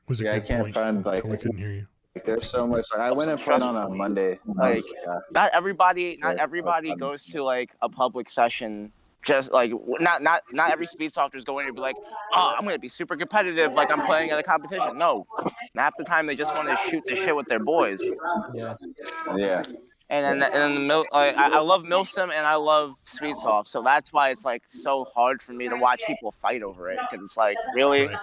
Was a I good can't point find like. until we couldn't hear you. There's so much. Like, I went and played on a Monday. Like, not everybody goes to like a public session. Just like not every speed softer is going to be like, oh, I'm gonna be super competitive, like I'm playing at a competition. No, half the time they just want to shoot the shit with their boys. Yeah. Yeah. And I love Milsim and I love Speedsoft, so that's why it's like so hard for me to watch people fight over it, because it's like, really, Right.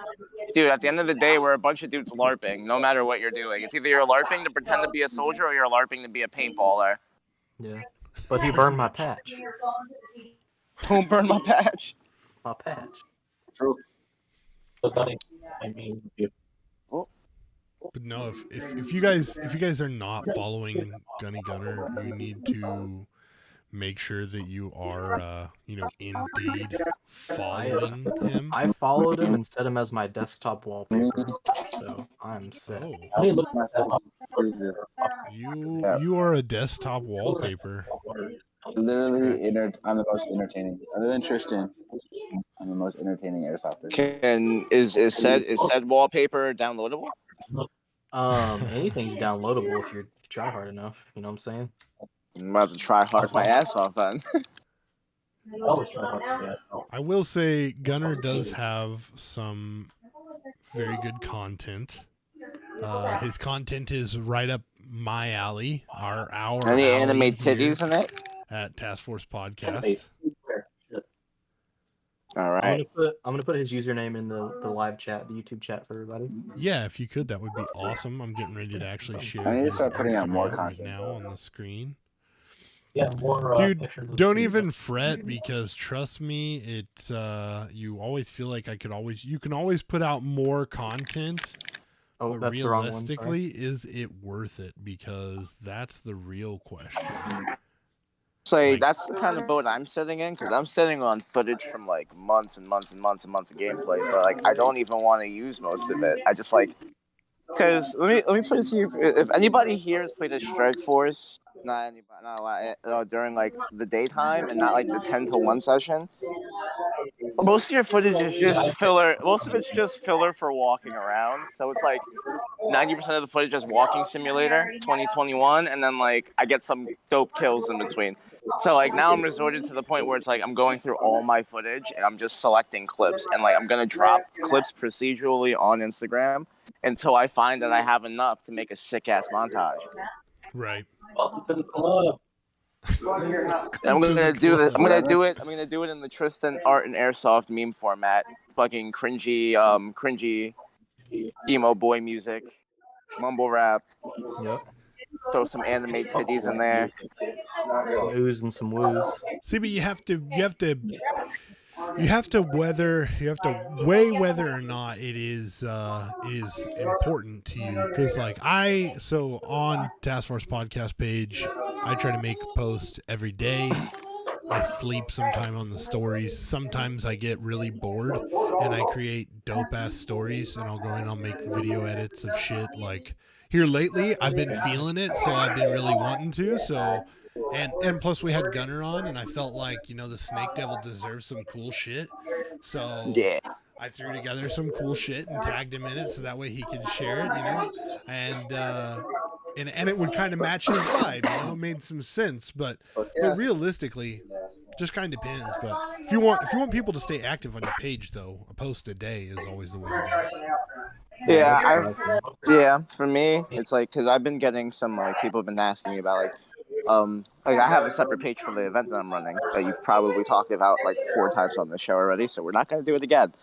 dude, at the end of the day, we're a bunch of dudes LARPing. No matter what you're doing, it's either you're LARPing to pretend to be a soldier or you're LARPing to be a paintballer. Yeah. But he burned my patch. Who burned my patch? My patch. True. So Gunny, I mean, But no, if you guys are not following Gunnar, you need to make sure that you are indeed following him. I followed him and set him as my desktop wallpaper. So I'm set. Oh, how do you look at that? you are a desktop wallpaper. Literally, I'm the most entertaining. Other than Tristan, I'm the most entertaining airsofter. Is said wallpaper downloadable? Anything's downloadable if you try hard enough. You know what I'm saying? I'm about to try hard my ass off then. I will say Gunnar does have some very good content. His content is right up my alley. Our Any alley anime here titties in it? at Task Force Podcast. All right. I'm gonna put his username in the live chat, the YouTube chat for everybody. Yeah, if you could, that would be awesome. I'm getting ready to actually share I need to his start putting out more Instagram right content. now on the screen. Yeah, more, Dude, pictures of don't trees. even fret, because trust me, it's you always feel like you can always put out more content. Oh, But that's the wrong one. Sorry. realistically, is it worth it? Because that's the real question. So Like- that's the kind of boat I'm sitting in, because I'm sitting on footage from like months and months and months and months of gameplay, but like I don't even want to use most of it. I just like, because let me put it to you, if anybody here has played a Strike Force, not a lot, during like the daytime and not like the 10 to 1 session, most of your footage is just filler. Most of it's just filler for walking around. So it's like 90% of the footage is walking simulator 2021, and then like I get some dope kills in between. So like now I'm resorted to the point where it's like I'm going through all my footage and I'm just selecting clips, and like I'm gonna drop clips procedurally on Instagram until I find that I have enough to make a sick ass montage. Right. Welcome to the club. And I'm gonna do this. I'm gonna do it in the Tristan Art and Airsoft meme format. Fucking cringy emo boy music, mumble rap. Yep. Throw some anime titties in there. Some oohs and some woos. See, but you have to weigh whether or not it is important to you. Because like on Task Force Podcast page, I try to make a post every day. I sleep sometime on the stories. Sometimes I get really bored and I create dope ass stories, and I'll go in and I'll make video edits of shit. Like here lately, I've been feeling it, so I've been really wanting to. So, and plus we had Gunnar on, and I felt like the Snake Devil deserves some cool shit. So Yeah. I threw together some cool shit and tagged him in it, so that way he could share it, and it would kind of match his vibe, it made some sense, but realistically, just kind of depends. But if you want people to stay active on your page, though, a post a day is always the way to go. Yeah, for me, it's like, because I've been getting some like people have been asking me about like I have a separate page for the event that I'm running that you've probably talked about like 4 times on the show already, so we're not gonna do it again.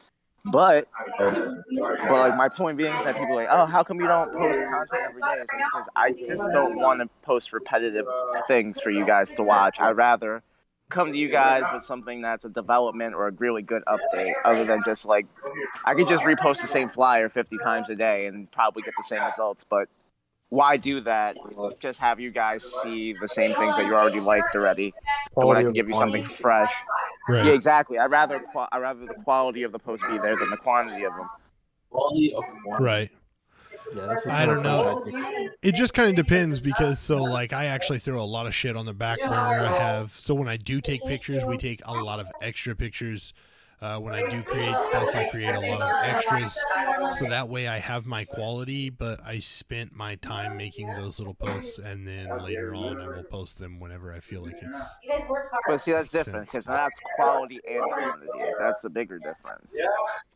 But like my point being is that people are like, oh, how come you don't post content every day? It's like, because I just don't want to post repetitive things for you guys to watch. I'd rather come to you guys with something that's a development or a really good update, other than just like I could just repost the same flyer 50 times a day and probably get the same results. But why do that? Just have you guys see the same things that you already liked already, and when I can give you something fresh. Right. Yeah, exactly. I'd rather the quality of the post be there than the quantity of them. Right. Yeah, this is I don't know. tragic. It just kind of depends, because I actually throw a lot of shit on the back burner. So when I do take pictures, we take a lot of extra pictures When I do create stuff, I create a lot of extras, so that way I have my quality, but I spent my time making those little posts, and then later on I will post them whenever I feel like it's. But see, that's makes different sense. because that's quality and quantity. That's the bigger difference.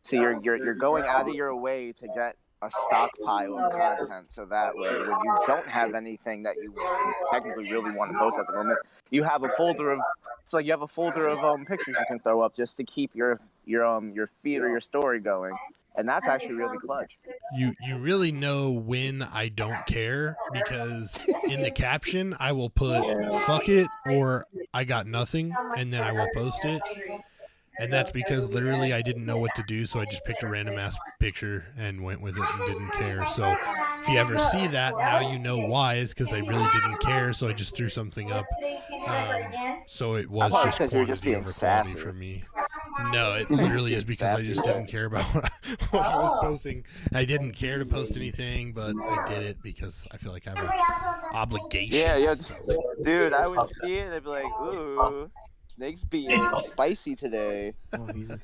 So you're going out of your way to get a stockpile of content, so that way when you don't have anything that you technically really want to post at the moment, you have a folder of pictures you can throw up just to keep your feed or your story going, and that's actually really clutch. You really know when I don't care, because in the caption I will put "fuck it" or "I got nothing," and then I will post it. And that's because literally I didn't know what to do, so I just picked a random ass picture and went with it and didn't care. So if you ever see that, now you know why. Is because I really didn't care, so I just threw something up. So it was just because you're just quantity being over quality sassy. for me. No, it literally is because I just didn't care about what I was posting. I didn't care to post anything, but I did it because I feel like I have an obligation. Yeah, So. dude, I would see it and I'd be like, ooh, Snake's being spicy today. Definitely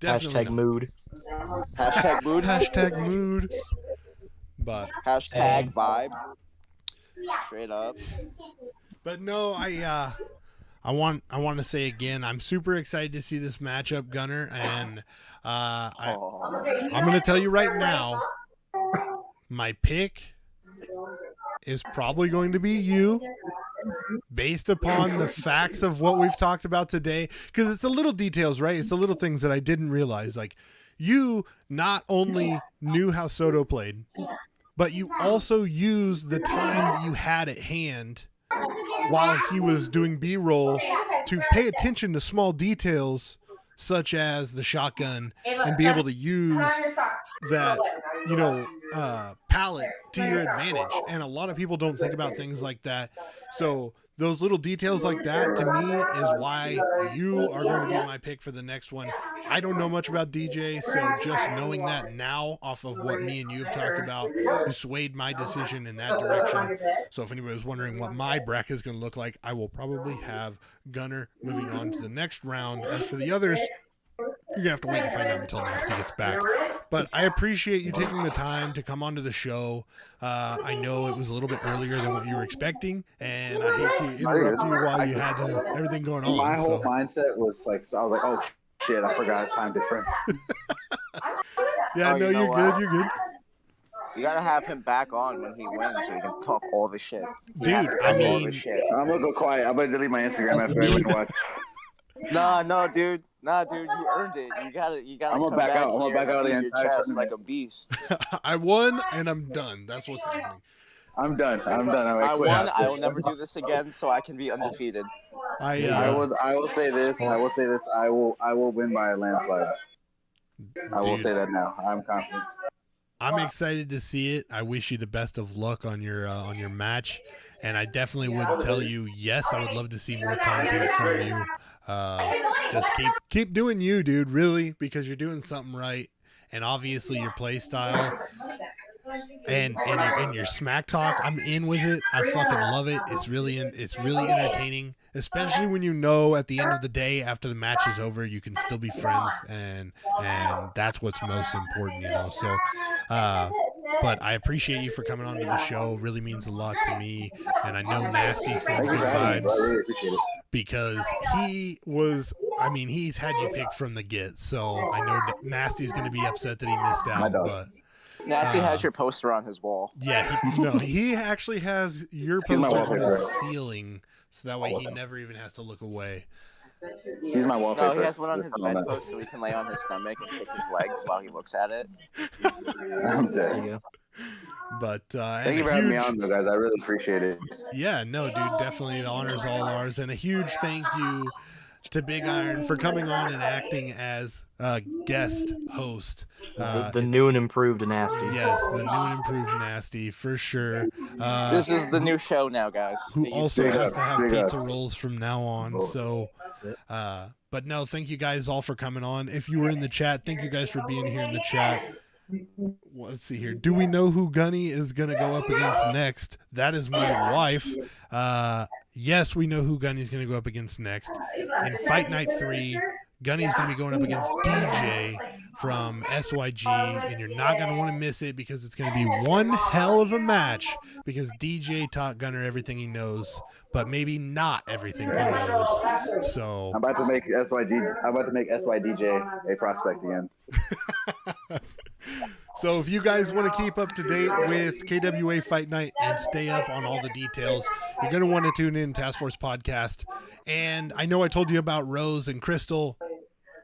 Definitely Hashtag mood. Hashtag mood. Hashtag mood. But Hashtag vibe. Straight up. But no, I want to say again, I'm super excited to see this matchup, Gunnar, and I'm going to tell you right now, my pick is probably going to be you, based upon the facts of what we've talked about today, because it's the little details, right? It's the little things that I didn't realize. Like, you not only knew how Soto played, but you also used the time that you had at hand while he was doing B-roll to pay attention to small details such as the shotgun and be able to use that, palette to your advantage. And a lot of people don't think about things like that. So those little details like that, to me, is why you are going to be my pick for the next one. I don't know much about DJ, so just knowing that now off of what me and you have talked about, you swayed my decision in that direction. So if anybody was wondering what my bracket is going to look like, I will probably have Gunnar moving on to the next round. As for the others, you're going to have to wait and find out until Nasty gets back. But I appreciate you taking the time to come onto the show. I know it was a little bit earlier than what you were expecting, and I hate to interrupt you while you had everything going on. My whole mindset was like, so I was like, oh, shit, I forgot time difference. Yeah, no, you're good. You're good. You gotta have him back on when he wins so he can talk all the shit. Dude, I mean, I'm gonna go quiet. I'm gonna delete my Instagram after everyone watch. No, dude. You earned it. You gotta. I'm gonna back out. I'm gonna back out of the entire chest tournament like a beast. I won and I'm done. That's what's happening. I'm done. I won. I will never do this again, so I can be undefeated. I will say this. I will win by a landslide. I will say that now. I'm confident. I'm excited to see it. I wish you the best of luck on your match, and I definitely would tell you, yes, I would love to see more content from you. Just keep doing you, dude, really, because you're doing something right, and obviously your play style and your smack talk, I'm in with it. I fucking love it. It's really entertaining, especially when you know at the end of the day, after the match is over, you can still be friends, and that's what's most important, So, but I appreciate you for coming on to the show. It really means a lot to me, and I know Nasty sends good vibes because he's had you picked from the get, so I know Nasty's going to be upset that he missed out, but Nasty has your poster on his wall. Yeah, he actually has your poster on the ceiling, so that way he never even has to look away. He's my wallpaper. No, he has one on his bedpost so he can lay on his stomach and kick his legs while he looks at it. I'm dead. There you go. But thank you for having me on, though, guys. I really appreciate it. Yeah, no, dude, definitely the honor's all ours, and a huge thank you to Big Iron for coming on and acting as a guest host. The new and improved Nasty. Yes, the new and improved Nasty, for sure. This is the new show now, guys. Who also has to have pizza rolls from now on. So, but no, thank you guys all for coming on. If you were in the chat, thank you guys for being here in the chat. Let's see here. Do we know who Gunny is going to go up against next? That is my wife. Yes, we know who Gunny's going to go up against next. In Fight Night 3, Gunny's going to be going up against DJ from SYG, and you're not going to want to miss it because it's going to be one hell of a match because DJ taught Gunnar everything he knows, but maybe not everything he knows. So I'm about to make SYDJ a prospect again. So if you guys want to keep up to date with KWA Fight Night and stay up on all the details, you're going to want to tune in Task Force Podcast. And I know I told you about Rose and Crystal.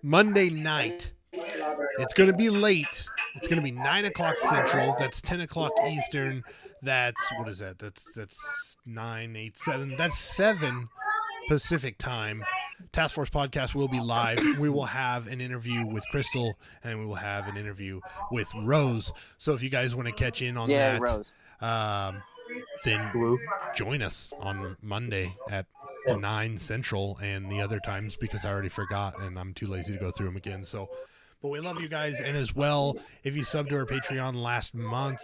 Monday night, it's going to be late. It's going to be 9 o'clock Central. That's 10 o'clock Eastern. That's, what is that? That's 9, 8, 7. That's 7 Pacific time. Task Force Podcast will be live. We will have an interview with Crystal, and we will have an interview with Rose. So if you guys want to catch in on that, Rose. Then join us on Monday at 9 Central and the other times because I already forgot and I'm too lazy to go through them again. So, but we love you guys. And as well, if you subbed to our Patreon last month,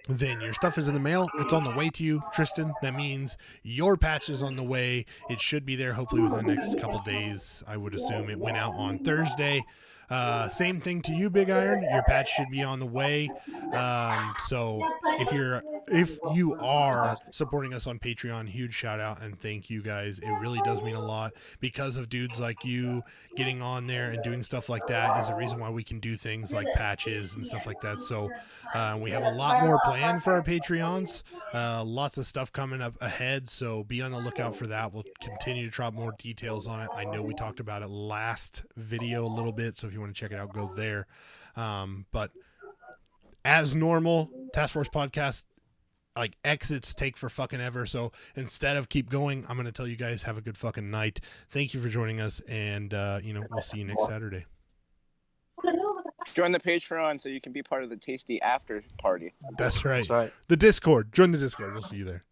then your stuff is in the mail. It's on the way to you, Tristan. That means your patch is on the way. It should be there hopefully within the next couple days. I would assume it went out on Thursday. Same thing to you, Big Iron. Your patch should be on the way. So if you are supporting us on Patreon, huge shout out and thank you guys. It really does mean a lot because of dudes like you getting on there and doing stuff like that is the reason why we can do things like patches and stuff like that. So we have a lot more planned for our Patreons. Lots of stuff coming up ahead. So be on the lookout for that. We'll continue to drop more details on it. I know we talked about it last video a little bit. So if you want to check it out, go there. But as normal, Task Force Podcast, like exits take for fucking ever. So instead of keep going, I'm going to tell you guys have a good fucking night. Thank you for joining us. And, we'll see you next Saturday. Join the Patreon so you can be part of the tasty after party. That's right. The Discord. Join the Discord. We'll see you there.